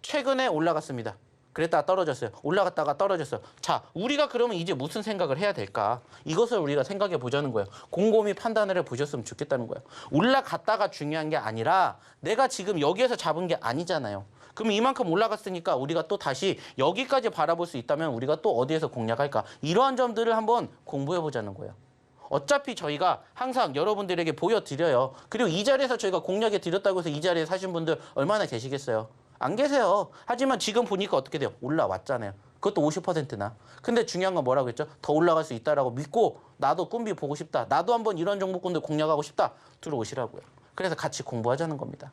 최근에 올라갔습니다. 그랬다가 떨어졌어요. 올라갔다가 떨어졌어요. 자, 우리가 그러면 이제 무슨 생각을 해야 될까? 이것을 우리가 생각해 보자는 거예요. 곰곰이 판단을 해보셨으면 좋겠다는 거예요. 올라갔다가 중요한 게 아니라 내가 지금 여기에서 잡은 게 아니잖아요. 그럼 이만큼 올라갔으니까 우리가 또 다시 여기까지 바라볼 수 있다면 우리가 또 어디에서 공략할까? 이러한 점들을 한번 공부해 보자는 거예요. 어차피 저희가 항상 여러분들에게 보여드려요. 그리고 이 자리에서 저희가 공략해 드렸다고 해서 이 자리에 사신 분들 얼마나 계시겠어요? 안 계세요. 하지만 지금 보니까 어떻게 돼요? 올라왔잖아요. 그것도 50%나. 근데 중요한 건 뭐라고 했죠? 더 올라갈 수 있다라고 믿고 나도 꿈비 보고 싶다. 나도 한번 이런 종목군들 공략하고 싶다. 들어오시라고요. 그래서 같이 공부하자는 겁니다.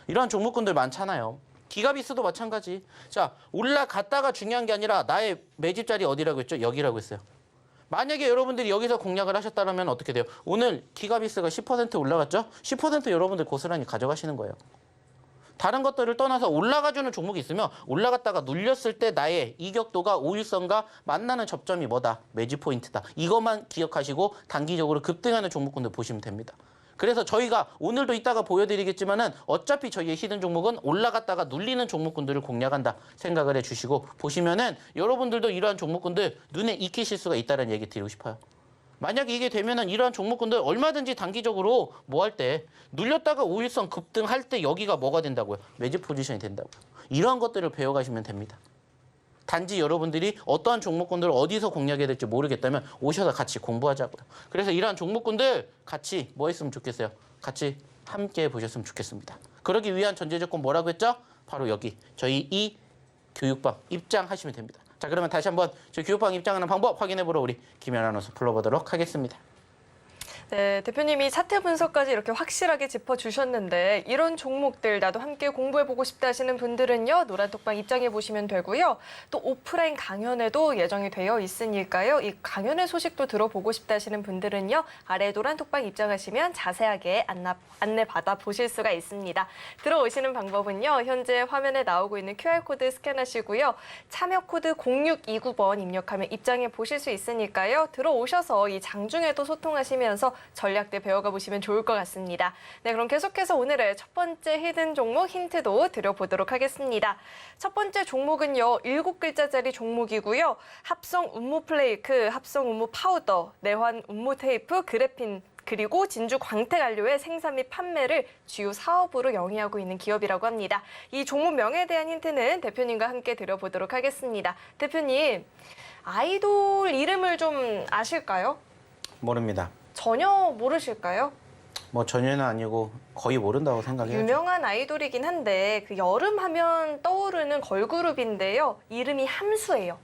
이런 종목군들 많잖아요. 기가비스도 마찬가지. 자, 올라갔다가 중요한 게 아니라 나의 매집 자리 어디라고 했죠? 여기라고 했어요. 만약에 여러분들이 여기서 공략을 하셨다면 어떻게 돼요? 오늘 기가비스가 10% 올라갔죠? 10% 여러분들 고스란히 가져가시는 거예요. 다른 것들을 떠나서 올라가주는 종목이 있으면 올라갔다가 눌렸을 때 나의 이격도가 5일선과 만나는 접점이 뭐다? 매집 포인트다. 이것만 기억하시고 단기적으로 급등하는 종목군들 보시면 됩니다. 그래서 저희가 오늘도 이따가 보여드리겠지만은 어차피 저희의 히든 종목은 올라갔다가 눌리는 종목군들을 공략한다 생각을 해주시고 보시면은 여러분들도 이러한 종목군들 눈에 익히실 수가 있다는 얘기 드리고 싶어요. 만약에 이게 되면은 이러한 종목군들 얼마든지 단기적으로 뭐 할 때 눌렸다가 5일선 급등할 때 여기가 뭐가 된다고요? 매집 포지션이 된다고요. 이러한 것들을 배워가시면 됩니다. 단지 여러분들이 어떠한 종목군들을 어디서 공략해야 될지 모르겠다면 오셔서 같이 공부하자고요. 그래서 이러한 종목군들 같이 뭐 했으면 좋겠어요? 같이 함께 보셨으면 좋겠습니다. 그러기 위한 전제 조건 뭐라고 했죠? 바로 여기 저희 이 교육방 입장하시면 됩니다. 자, 그러면 다시 한번 저 교육방 입장하는 방법 확인해보러 우리 김연 아나운서 불러보도록 하겠습니다. 네, 대표님이 차트 분석까지 이렇게 확실하게 짚어주셨는데 이런 종목들 나도 함께 공부해보고 싶다 하시는 분들은요. 노란톡방 입장해 보시면 되고요. 또 오프라인 강연에도 예정이 되어 있으니까요. 이 강연의 소식도 들어보고 싶다 하시는 분들은요. 아래 노란톡방 입장하시면 자세하게 안내 받아 보실 수가 있습니다. 들어오시는 방법은요. 현재 화면에 나오고 있는 QR코드 스캔하시고요. 참여 코드 0629번 입력하면 입장해 보실 수 있으니까요. 들어오셔서 이 장중에도 소통하시면서 전략들 배워가 보시면 좋을 것 같습니다. 네, 그럼 계속해서 오늘의 첫 번째 히든 종목 힌트도 드려보도록 하겠습니다. 첫 번째 종목은요. 7글자짜리 종목이고요. 합성 운무 플레이크, 합성 운무 파우더, 내환 운무 테이프, 그래핀, 그리고 진주 광택안료의 생산 및 판매를 주요 사업으로 영위하고 있는 기업이라고 합니다. 이 종목명에 대한 힌트는 대표님과 함께 드려보도록 하겠습니다. 대표님, 아이돌 이름을 좀 아실까요? 모릅니다. 전혀 모르실까요? 뭐 전혀는 아니고 거의 모른다고 생각해요. 유명한 아이돌이긴 한데 그 여름 하면 떠오르는 걸그룹인데요. 이름이 함수예요.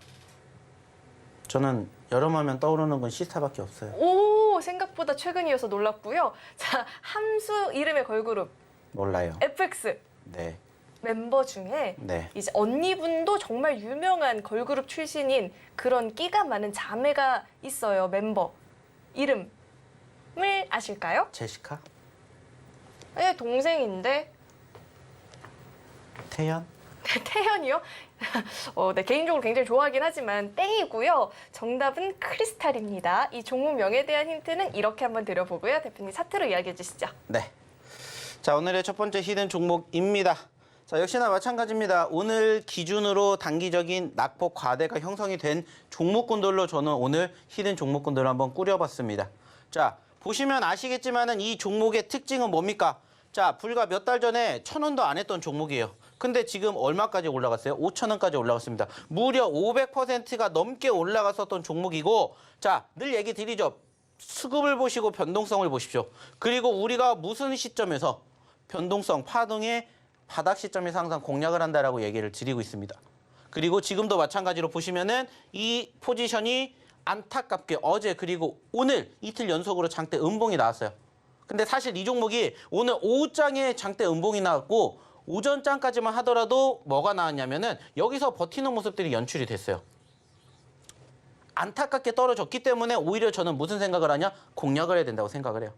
저는 여름하면 떠오르는 건 시스타밖에 없어요. 오, 생각보다 최근이어서 놀랍고요. 자, 함수 이름의 걸그룹 몰라요. FX 네, 멤버 중에 네. 이제 언니분도 정말 유명한 걸그룹 출신인 그런 끼가 많은 자매가 있어요. 멤버 이름을 아실까요? 제시카? 네, 동생인데 태연? 태연이요? 네, 개인적으로 굉장히 좋아하긴 하지만 땡이고요. 정답은 크리스탈입니다. 이 종목명에 대한 힌트는 이렇게 한번 드려보고요. 대표님 차트로 이야기해 주시죠. 네. 자, 오늘의 첫 번째 히든 종목입니다. 자, 역시나 마찬가지입니다. 오늘 기준으로 단기적인 낙폭 과대가 형성이 된 종목군들로 저는 오늘 히든 종목군들을 한번 꾸려봤습니다. 자, 보시면 아시겠지만은 이 종목의 특징은 뭡니까? 자, 불과 몇 달 전에 1,000원도 안 했던 종목이에요. 근데 지금 얼마까지 올라갔어요? 5,000원까지 올라갔습니다. 무려 500%가 넘게 올라갔었던 종목이고, 자, 늘 얘기 드리죠. 수급을 보시고 변동성을 보십시오. 그리고 우리가 무슨 시점에서 변동성, 파동의 바닥 시점에서 항상 공략을 한다라고 얘기를 드리고 있습니다. 그리고 지금도 마찬가지로 보시면은 이 포지션이 안타깝게 어제 그리고 오늘 이틀 연속으로 장대 음봉이 나왔어요. 근데 사실 이 종목이 오늘 오후장에 장대 음봉이 나왔고 오전장까지만 하더라도 뭐가 나왔냐면은 여기서 버티는 모습들이 연출이 됐어요. 안타깝게 떨어졌기 때문에 오히려 저는 무슨 생각을 하냐? 공략을 해야 된다고 생각을 해요.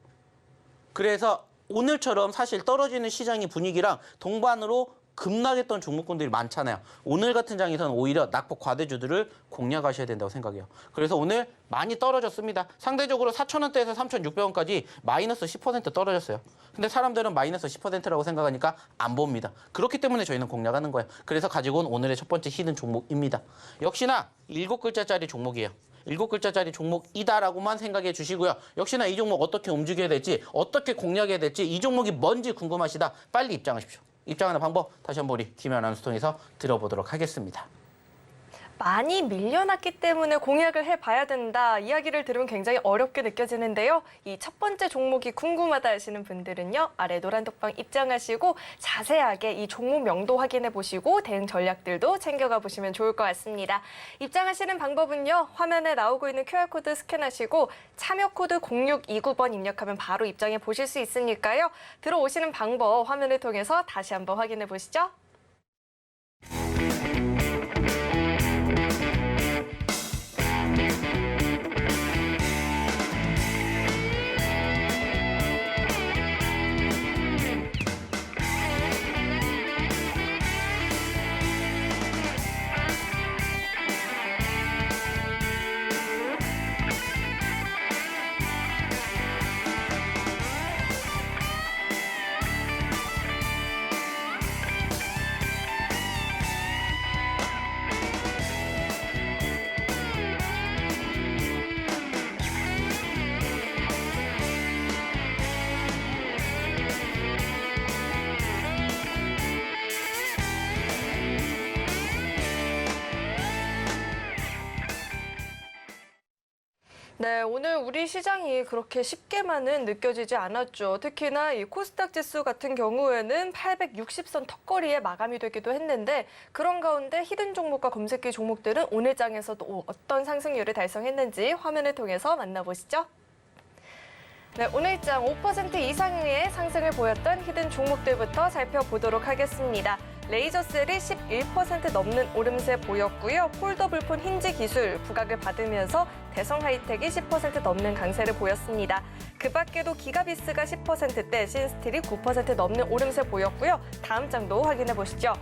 그래서 오늘처럼 사실 떨어지는 시장의 분위기랑 동반으로 급락했던 종목군들이 많잖아요. 오늘 같은 장에서는 오히려 낙폭 과대주들을 공략하셔야 된다고 생각해요. 그래서 오늘 많이 떨어졌습니다. 상대적으로 4,000원대에서 3,600원까지 마이너스 10% 떨어졌어요. 근데 사람들은 마이너스 10%라고 생각하니까 안 봅니다. 그렇기 때문에 저희는 공략하는 거예요. 그래서 가지고 온 오늘의 첫 번째 히든 종목입니다. 역시나 7글자짜리 종목이에요. 7글자짜리 종목이다라고만 생각해 주시고요. 역시나 이 종목 어떻게 움직여야 될지, 어떻게 공략해야 될지, 이 종목이 뭔지 궁금하시다. 빨리 입장하십시오. 입장하는 방법 다시 한번 우리 김연 아나운서 통해서 들어보도록 하겠습니다. 많이 밀려났기 때문에 공략을 해봐야 된다. 이야기를 들으면 굉장히 어렵게 느껴지는데요. 이 첫 번째 종목이 궁금하다 하시는 분들은요. 아래 노란톡방 입장하시고 자세하게 이 종목명도 확인해 보시고 대응 전략들도 챙겨가 보시면 좋을 것 같습니다. 입장하시는 방법은요. 화면에 나오고 있는 QR코드 스캔하시고 참여 코드 0629번 입력하면 바로 입장해 보실 수 있으니까요. 들어오시는 방법 화면을 통해서 다시 한번 확인해 보시죠. 네, 오늘 우리 시장이 그렇게 쉽게만은 느껴지지 않았죠. 특히나 이 코스닥 지수 같은 경우에는 860선 턱걸이에 마감이 되기도 했는데 그런 가운데 히든 종목과 검색기 종목들은 오늘 장에서 또 어떤 상승률을 달성했는지 화면을 통해서 만나보시죠. 네, 오늘 장 5% 이상의 상승을 보였던 히든 종목들부터 살펴보도록 하겠습니다. 레이저셀이 11% 넘는 오름세 보였고요. 폴더블폰 힌지 기술 부각을 받으면서 대성 하이텍이 10% 넘는 강세를 보였습니다. 그 밖에도 기가비스가 10%대, 신스틸이 9% 넘는 오름세 보였고요. 다음 장도 확인해 보시죠.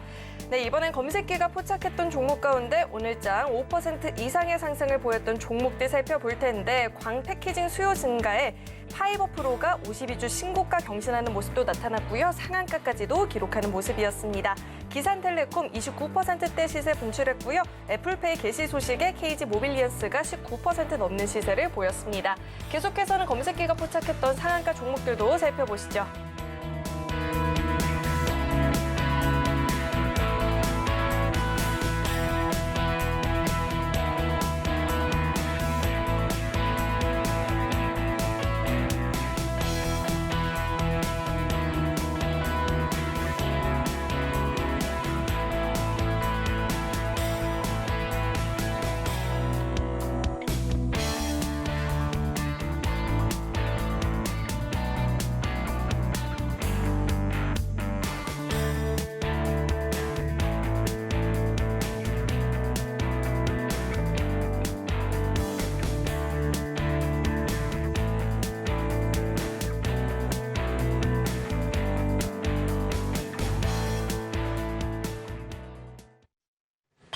네, 이번엔 검색기가 포착했던 종목 가운데 오늘 장 5% 이상의 상승을 보였던 종목들 살펴볼 텐데 광 패키징 수요 증가에 파이버프로가 52주 신고가 경신하는 모습도 나타났고요. 상한가까지도 기록하는 모습이었습니다. 기산텔레콤 29%대 시세 분출했고요. 애플페이 개시 소식에 KG모빌리언스가 19% 넘는 시세를 보였습니다. 계속해서는 검색기가 포착했던 상한가 종목들도 살펴보시죠.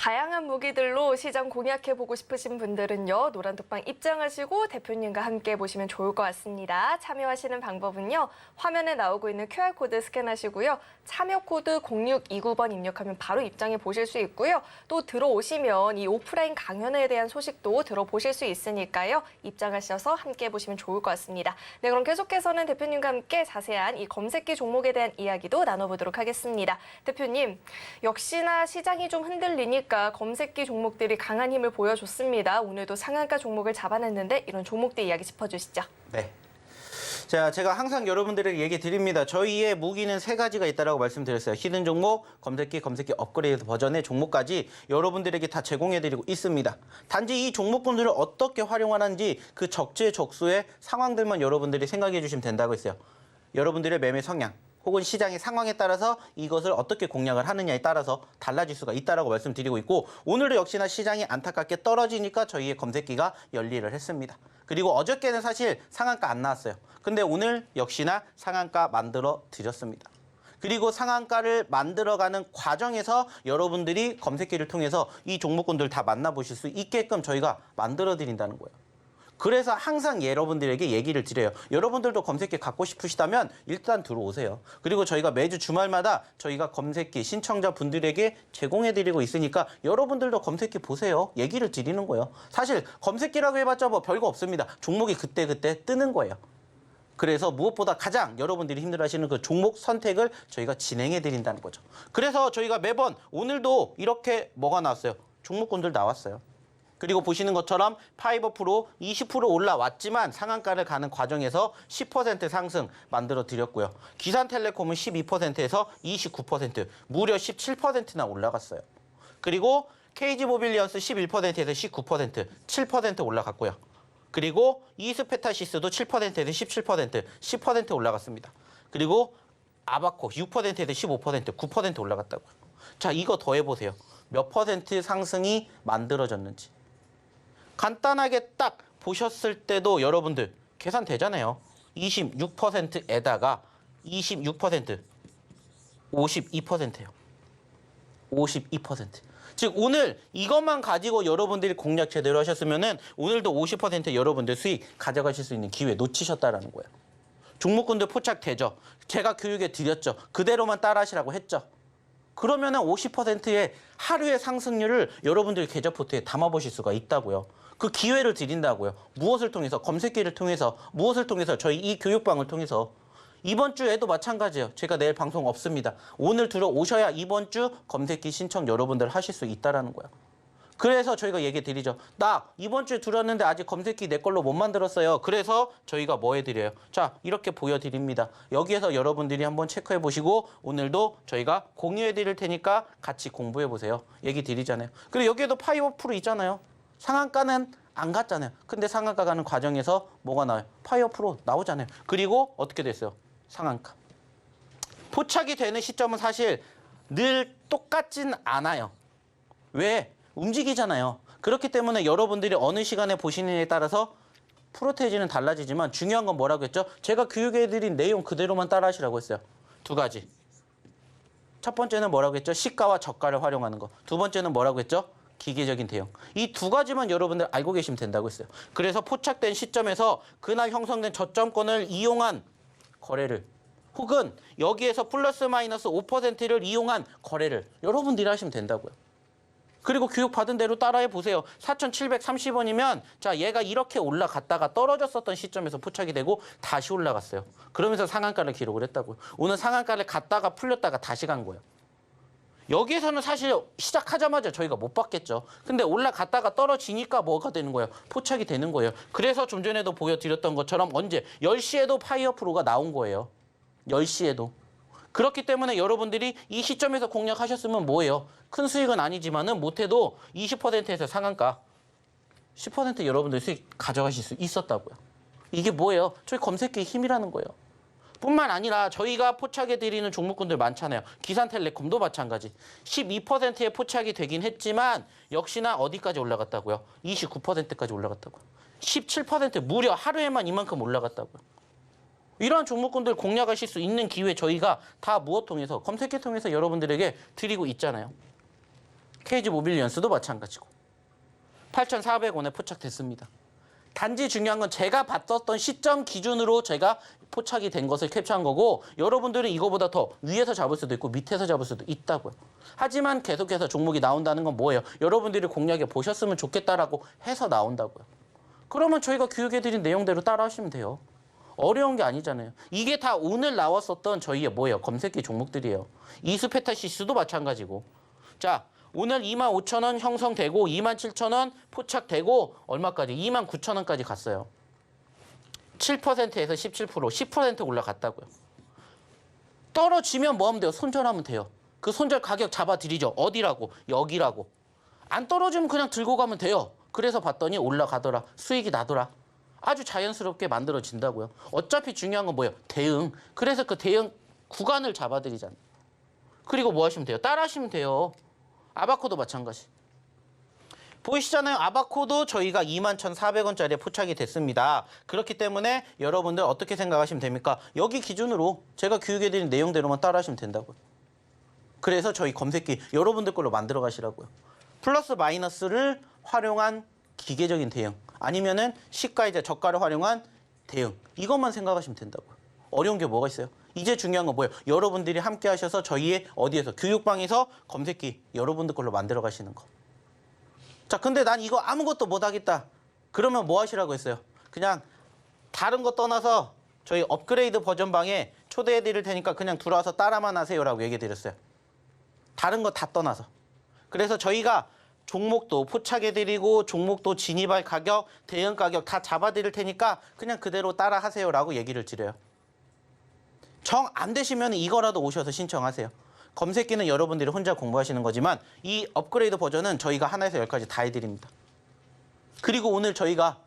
다양한 무기들로 시장 공략해보고 싶으신 분들은요. 노란톡방 입장하시고 대표님과 함께 보시면 좋을 것 같습니다. 참여하시는 방법은요. 화면에 나오고 있는 QR코드 스캔하시고요. 참여코드 0629번 입력하면 바로 입장해 보실 수 있고요. 또 들어오시면 이 오프라인 강연에 대한 소식도 들어보실 수 있으니까요. 입장하셔서 함께 보시면 좋을 것 같습니다. 네, 그럼 계속해서는 대표님과 함께 자세한 이 검색기 종목에 대한 이야기도 나눠보도록 하겠습니다. 대표님, 역시나 시장이 좀 흔들리니까 검색기 종목들이 강한 힘을 보여줬습니다. 오늘도 상한가 종목을 잡아냈는데 이런 종목들 이야기 짚어주시죠. 네. 자, 제가 항상 여러분들에게 얘기 드립니다. 저희의 무기는 3가지가 있다고 말씀드렸어요. 히든 종목, 검색기 업그레이드 버전의 종목까지 여러분들에게 다 제공해드리고 있습니다. 단지 이 종목군들을 어떻게 활용하는지 그 적재적소의 상황들만 여러분들이 생각해 주시면 된다고 했어요. 여러분들의 매매 성향, 혹은 시장의 상황에 따라서 이것을 어떻게 공략을 하느냐에 따라서 달라질 수가 있다고 말씀드리고 있고 오늘도 역시나 시장이 안타깝게 떨어지니까 저희의 검색기가 열일을 했습니다. 그리고 어저께는 사실 상한가 안 나왔어요. 근데 오늘 역시나 상한가 만들어 드렸습니다. 그리고 상한가를 만들어가는 과정에서 여러분들이 검색기를 통해서 이 종목군들 다 만나보실 수 있게끔 저희가 만들어 드린다는 거예요. 그래서 항상 여러분들에게 얘기를 드려요. 여러분들도 검색기 갖고 싶으시다면 일단 들어오세요. 그리고 저희가 매주 주말마다 저희가 검색기 신청자분들에게 제공해드리고 있으니까 여러분들도 검색기 보세요. 얘기를 드리는 거예요. 사실 검색기라고 해봤자 뭐 별거 없습니다. 종목이 그때그때 뜨는 거예요. 그래서 무엇보다 가장 여러분들이 힘들어하시는 그 종목 선택을 저희가 진행해드린다는 거죠. 그래서 저희가 매번 오늘도 이렇게 뭐가 나왔어요? 종목군들 나왔어요. 그리고 보시는 것처럼 파이버프로 20% 올라왔지만 상한가를 가는 과정에서 10% 상승 만들어 드렸고요. 기산텔레콤은 12%에서 29%, 무려 17%나 올라갔어요. 그리고 KG모빌리언스 11%에서 19%, 7% 올라갔고요. 그리고 이스페타시스도 7%에서 17%, 10% 올라갔습니다. 그리고 아바코 6%에서 15%, 9% 올라갔다고요. 자, 이거 더해보세요. 몇 퍼센트 상승이 만들어졌는지. 간단하게 딱 보셨을 때도 여러분들 계산되잖아요. 26%에다가 26%, 52%예요. 52%. 즉 오늘 이것만 가지고 여러분들이 공략 제대로 하셨으면은 오늘도 50% 여러분들 수익 가져가실 수 있는 기회 놓치셨다라는 거예요. 종목군들 포착되죠. 제가 교육해 드렸죠. 그대로만 따라하시라고 했죠. 그러면은 50%의 하루의 상승률을 여러분들 계좌 포트에 담아보실 수가 있다고요. 그 기회를 드린다고요. 무엇을 통해서? 검색기를 통해서, 무엇을 통해서? 저희 이 교육방을 통해서. 이번 주에도 마찬가지예요. 제가 내일 방송 없습니다. 오늘 들어오셔야 이번 주 검색기 신청 여러분들 하실 수 있다는 거예요. 그래서 저희가 얘기 드리죠. 나 이번 주에 들었는데 아직 검색기 내 걸로 못 만들었어요. 그래서 저희가 뭐 해드려요? 자, 이렇게 보여드립니다. 여기에서 여러분들이 한번 체크해 보시고 오늘도 저희가 공유해 드릴 테니까 같이 공부해 보세요. 얘기 드리잖아요. 그리고 여기에도 파이어 프로 있잖아요. 상한가는 안 갔잖아요. 근데 상한가 가는 과정에서 뭐가 나와요? 파이어 프로 나오잖아요. 그리고 어떻게 됐어요? 상한가. 포착이 되는 시점은 사실 늘 똑같진 않아요. 왜? 움직이잖아요. 그렇기 때문에 여러분들이 어느 시간에 보시느냐에 따라서 프로테이지는 달라지지만 중요한 건 뭐라고 했죠? 제가 교육해드린 내용 그대로만 따라하시라고 했어요. 두 가지. 첫 번째는 뭐라고 했죠? 시가와 저가를 활용하는 거. 두 번째는 뭐라고 했죠? 기계적인 대응. 이 두 가지만 여러분들 알고 계시면 된다고 했어요. 그래서 포착된 시점에서 그날 형성된 저점권을 이용한 거래를 혹은 여기에서 플러스 마이너스 5%를 이용한 거래를 여러분들이 하시면 된다고요. 그리고 교육받은 대로 따라해 보세요. 4,730원이면 자 얘가 이렇게 올라갔다가 떨어졌었던 시점에서 포착이 되고 다시 올라갔어요. 그러면서 상한가를 기록을 했다고요. 오늘 상한가를 갔다가 풀렸다가 다시 간 거예요. 여기에서는 사실 시작하자마자 저희가 못 받겠죠. 근데 올라갔다가 떨어지니까 뭐가 되는 거예요? 포착이 되는 거예요. 그래서 좀 전에도 보여드렸던 것처럼 언제? 10시에도 파이어 프로가 나온 거예요. 10시에도. 그렇기 때문에 여러분들이 이 시점에서 공략하셨으면 뭐예요? 큰 수익은 아니지만은 못해도 20%에서 상한가 10% 여러분들 수익 가져가실 수 있었다고요. 이게 뭐예요? 저희 검색기의 힘이라는 거예요. 뿐만 아니라 저희가 포착해드리는 종목군들 많잖아요. 기산텔레콤도 마찬가지. 12%의 포착이 되긴 했지만 역시나 어디까지 올라갔다고요? 29%까지 올라갔다고요. 17% 무려 하루에만 이만큼 올라갔다고요. 이러한 종목군들 공략하실 수 있는 기회 저희가 다 무엇 통해서 검색기 통해서 여러분들에게 드리고 있잖아요. KG 모빌리언스도 마찬가지고 8,400원에 포착됐습니다. 단지 중요한 건 제가 봤었던 시점 기준으로 제가 포착이 된 것을 캡처한 거고 여러분들은 이거보다 더 위에서 잡을 수도 있고 밑에서 잡을 수도 있다고요. 하지만 계속해서 종목이 나온다는 건 뭐예요? 여러분들이 공략해 보셨으면 좋겠다라고 해서 나온다고요. 그러면 저희가 교육해드린 내용대로 따라하시면 돼요. 어려운 게 아니잖아요. 이게 다 오늘 나왔었던 저희의 뭐예요? 검색기 종목들이에요. 이수페타시스도 마찬가지고. 자, 오늘 25,000원 형성되고 27,000원 포착되고 얼마까지? 29,000원까지 갔어요. 7%에서 17%, 10% 올라갔다고요. 떨어지면 뭐 하면 돼요? 손절하면 돼요. 그 손절 가격 잡아드리죠. 어디라고? 여기라고. 안 떨어지면 그냥 들고 가면 돼요. 그래서 봤더니 올라가더라. 수익이 나더라. 아주 자연스럽게 만들어진다고요. 어차피 중요한 건 뭐예요? 대응. 그래서 그 대응 구간을 잡아드리잖아요. 그리고 뭐 하시면 돼요? 따라하시면 돼요. 아바코도 마찬가지. 보이시잖아요. 아바코도 저희가 21,400원짜리에 포착이 됐습니다. 그렇기 때문에 여러분들 어떻게 생각하시면 됩니까? 여기 기준으로 제가 교육해드린 내용대로만 따라하시면 된다고요. 그래서 저희 검색기 여러분들 걸로 만들어 가시라고요. 플러스 마이너스를 활용한 기계적인 대응 아니면은 시가이자 저가를 활용한 대응 이것만 생각하시면 된다고요. 어려운 게 뭐가 있어요? 이제 중요한 건 뭐예요? 여러분들이 함께 하셔서 저희의 어디에서 교육방에서 검색기 여러분들 걸로 만들어 가시는 거. 자, 근데 난 이거 아무것도 못 하겠다. 그러면 뭐 하시라고 했어요? 그냥 다른 거 떠나서 저희 업그레이드 버전방에 초대해 드릴 테니까 그냥 들어와서 따라만 하세요라고 얘기 드렸어요. 다른 거 다 떠나서. 그래서 저희가 종목도 포착해드리고 종목도 진입할 가격, 대응 가격 다 잡아드릴 테니까 그냥 그대로 따라 하세요라고 얘기를 드려요. 정 안 되시면 이거라도 오셔서 신청하세요. 검색기는 여러분들이 혼자 공부하시는 거지만 이 업그레이드 버전은 저희가 하나에서 10까지 다 해드립니다. 그리고 오늘 저희가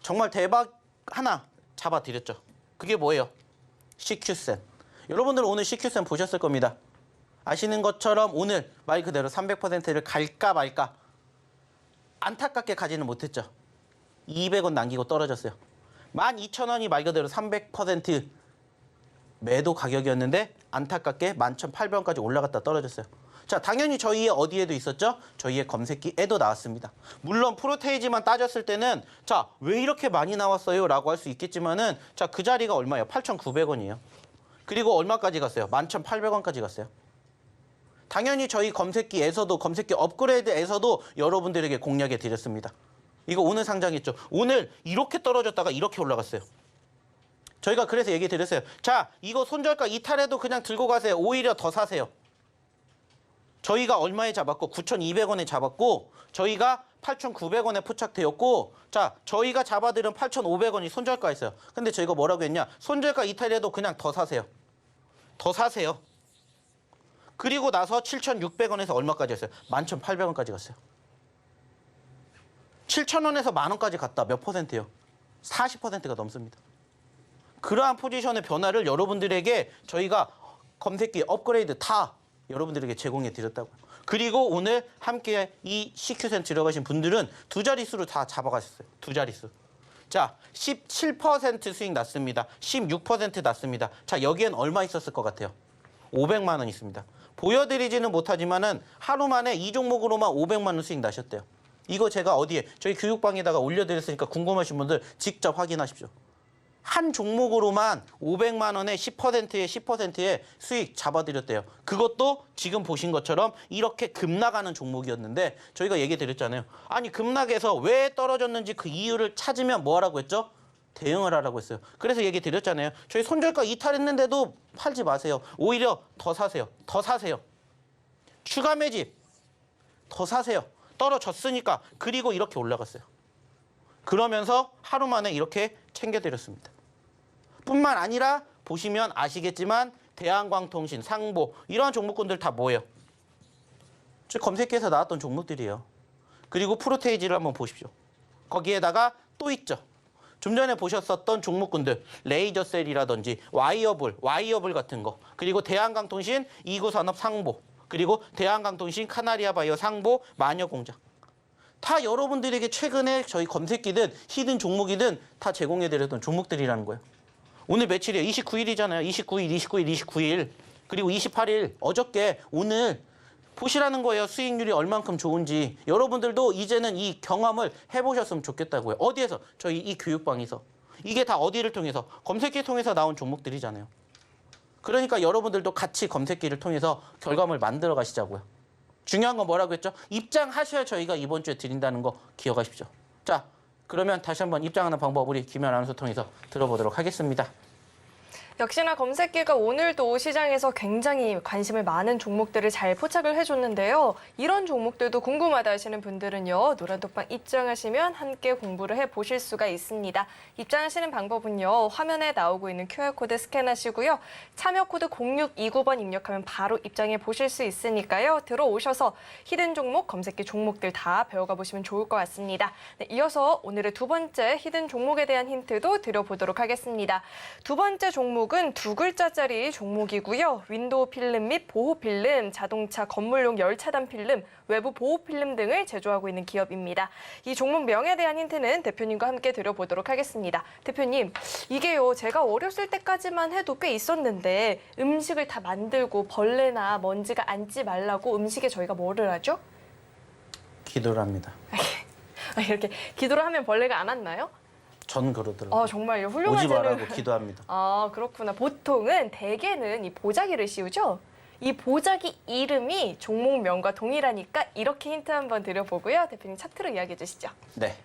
정말 대박 하나 잡아드렸죠. 그게 뭐예요? CQ센. 여러분들 오늘 CQ센 보셨을 겁니다. 아시는 것처럼 오늘 말 그대로 300%를 갈까 말까 안타깝게 가지는 못했죠. 200원 남기고 떨어졌어요. 12,000원이 말 그대로 300% 매도 가격이었는데 안타깝게 11,800원까지 올라갔다 떨어졌어요. 자, 당연히 저희의 어디에도 있었죠? 저희의 검색기에도 나왔습니다. 물론 프로테이지만 따졌을 때는 자, 왜 이렇게 많이 나왔어요? 라고 할 수 있겠지만은 자, 그 자리가 얼마예요? 8,900원이에요. 그리고 얼마까지 갔어요? 11,800원까지 갔어요. 당연히 저희 검색기에서도 검색기 업그레이드에서도 여러분들에게 공략해 드렸습니다. 이거 오늘 상장했죠. 오늘 이렇게 떨어졌다가 이렇게 올라갔어요. 저희가 그래서 얘기 드렸어요. 자, 이거 손절가 이탈해도 그냥 들고 가세요. 오히려 더 사세요. 저희가 얼마에 잡았고 9,200원에 잡았고 저희가 8,900원에 포착되었고 자 저희가 잡아들은 8,500원이 손절가 있어요. 근데 저희가 뭐라고 했냐? 손절가 이탈해도 그냥 더 사세요. 더 사세요. 그리고 나서 7,600원에서 얼마까지 했어요? 11,800원까지 갔어요. 7,000원에서 만원까지 갔다. 몇 %예요? 40%가 넘습니다. 그러한 포지션의 변화를 여러분들에게 저희가 검색기 업그레이드 다 여러분들에게 제공해 드렸다고요. 그리고 오늘 함께 이 CQ센 들어가신 분들은 두 자릿수로 다 잡아가셨어요. 두 자릿수. 자, 17% 수익 났습니다. 16% 났습니다. 자, 여기엔 얼마 있었을 것 같아요? 500만 원 있습니다. 보여드리지는 못하지만은 하루 만에 이 종목으로만 500만 원 수익 나셨대요. 이거 제가 어디에 저희 교육방에다가 올려드렸으니까 궁금하신 분들 직접 확인하십시오. 한 종목으로만 500만 원에 10%의 수익 잡아드렸대요. 그것도 지금 보신 것처럼 이렇게 급락하는 종목이었는데 저희가 얘기 드렸잖아요. 아니 급락해서 왜 떨어졌는지 그 이유를 찾으면 뭐 하라고 했죠? 대응을 하라고 했어요. 그래서 얘기 드렸잖아요. 저희 손절가 이탈했는데도 팔지 마세요. 오히려 더 사세요. 더 사세요. 추가 매집 더 사세요. 떨어졌으니까. 그리고 이렇게 올라갔어요. 그러면서 하루 만에 이렇게 챙겨드렸습니다. 뿐만 아니라 보시면 아시겠지만 대한광통신, 상보 이러한 종목군들 다 뭐예요? 저 검색기에서 나왔던 종목들이에요. 그리고 프로테이지를 한번 보십시오. 거기에다가 또 있죠. 좀 전에 보셨었던 종목군들 레이저셀이라든지 와이어블 같은 거 그리고 대한광통신, 이구산업 상보 그리고 대한광통신, 카나리아바이오 상보, 마녀공장 다 여러분들에게 최근에 저희 검색기든 히든 종목이든 다 제공해드렸던 종목들이라는 거예요. 오늘 며칠이에요? 29일이잖아요. 29일 그리고 28일 어저께 오늘 보시라는 거예요. 수익률이 얼만큼 좋은지. 여러분들도 이제는 이 경험을 해보셨으면 좋겠다고요. 어디에서? 저희 이 교육방에서. 이게 다 어디를 통해서? 검색기 통해서 나온 종목들이잖아요. 그러니까 여러분들도 같이 검색기를 통해서 결과물 만들어 가시자고요. 중요한 건 뭐라고 했죠? 입장하셔야 저희가 이번 주에 드린다는 거 기억하십시오. 자, 그러면 다시 한번 입장하는 방법 우리 김현 아나운서 통해서 들어보도록 하겠습니다. 역시나 검색기가 오늘도 시장에서 굉장히 관심을 많은 종목들을 잘 포착을 해줬는데요. 이런 종목들도 궁금하다 하시는 분들은요. 노란톡방 입장하시면 함께 공부를 해보실 수가 있습니다. 입장하시는 방법은요. 화면에 나오고 있는 QR코드 스캔하시고요. 참여 코드 0629번 입력하면 바로 입장해 보실 수 있으니까요. 들어오셔서 히든 종목, 검색기 종목들 다 배워가 보시면 좋을 것 같습니다. 네, 이어서 오늘의 두 번째 히든 종목에 대한 힌트도 드려보도록 하겠습니다. 두 번째 종목은 두 글자짜리 종목이고요. 윈도우 필름 및 보호 필름, 자동차 건물용 열차단 필름, 외부 보호 필름 등을 제조하고 있는 기업입니다. 이 종목명에 대한 힌트는 대표님과 함께 드려보도록 하겠습니다. 대표님, 이게요. 제가 어렸을 때까지만 해도 꽤 있었는데 음식을 다 만들고 벌레나 먼지가 앉지 말라고 음식에 저희가 뭐를 하죠? 기도를 합니다. 이렇게 기도를 하면 벌레가 안 왔나요? 전 그러더라고요. 정말요? 훌륭하지는. 오지 말라고 기도합니다. 아, 그렇구나. 보통은 대개는 이 보자기를 씌우죠? 이 보자기 이름이 종목명과 동일하니까 이렇게 힌트 한번 드려보고요. 대표님 차트로 이야기해 주시죠. 네.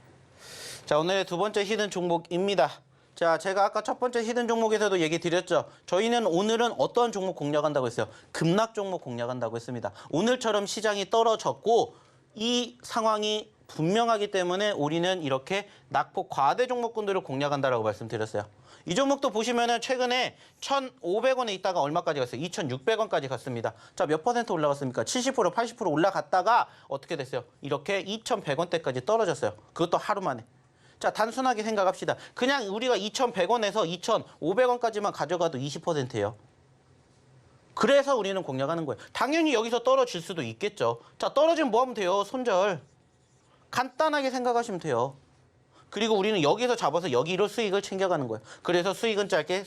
자, 오늘의 두 번째 히든 종목입니다. 자, 제가 아까 첫 번째 히든 종목에서도 얘기 드렸죠. 저희는 오늘은 어떤 종목 공략한다고 했어요? 급락 종목 공략한다고 했습니다. 오늘처럼 시장이 떨어졌고 이 상황이 분명하기 때문에 우리는 이렇게 낙폭 과대 종목군들을 공략한다라고 말씀드렸어요. 이 종목도 보시면은 최근에 1,500원에 있다가 얼마까지 갔어요? 2,600원까지 갔습니다. 자, 몇 % 올라갔습니까? 70%, 80% 올라갔다가 어떻게 됐어요? 이렇게 2,100원대까지 떨어졌어요. 그것도 하루 만에. 자, 단순하게 생각합시다. 그냥 우리가 2,100원에서 2,500원까지만 가져가도 20%예요. 그래서 우리는 공략하는 거예요. 당연히 여기서 떨어질 수도 있겠죠. 자, 떨어지면 뭐 하면 돼요? 손절. 간단하게 생각하시면 돼요. 그리고 우리는 여기서 잡아서 여기로 수익을 챙겨가는 거예요. 그래서 수익은 짧게,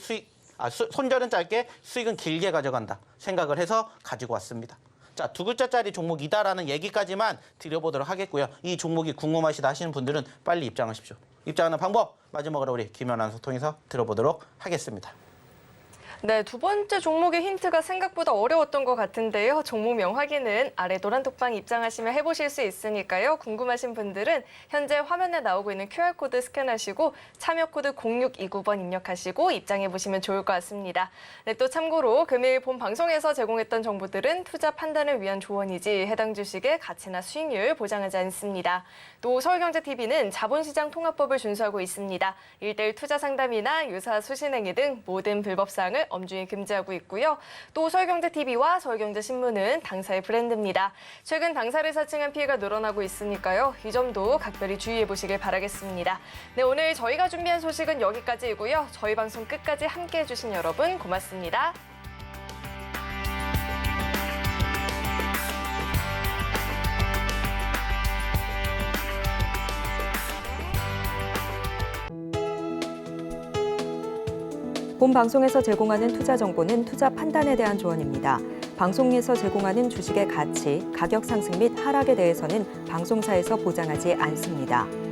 손절은 짧게, 수익은 길게 가져간다 생각을 해서 가지고 왔습니다. 자, 두 글자짜리 종목이다라는 얘기까지만 드려보도록 하겠고요. 이 종목이 궁금하시다 하시는 분들은 빨리 입장하십시오. 입장하는 방법 마지막으로 우리 김현 아나운서 통해서 들어보도록 하겠습니다. 네, 두 번째 종목의 힌트가 생각보다 어려웠던 것 같은데요. 종목명 확인은 아래 노란 톡방 입장하시면 해보실 수 있으니까요. 궁금하신 분들은 현재 화면에 나오고 있는 QR코드 스캔하시고 참여코드 0629번 입력하시고 입장해보시면 좋을 것 같습니다. 네, 또 참고로 금일 본 방송에서 제공했던 정보들은 투자 판단을 위한 조언이지 해당 주식의 가치나 수익률 보장하지 않습니다. 또 서울경제TV는 자본시장 통합법을 준수하고 있습니다. 1:1 투자 상담이나 유사 수신행위 등 모든 불법사항을 엄중히 금지하고 있고요. 또 서울경제TV와 서울경제신문은 당사의 브랜드입니다. 최근 당사를 사칭한 피해가 늘어나고 있으니까요. 이 점도 각별히 주의해 보시길 바라겠습니다. 네, 오늘 저희가 준비한 소식은 여기까지이고요. 저희 방송 끝까지 함께해 주신 여러분 고맙습니다. 본 방송에서 제공하는 투자 정보는 투자 판단에 대한 조언입니다. 방송에서 제공하는 주식의 가치, 가격 상승 및 하락에 대해서는 방송사에서 보장하지 않습니다.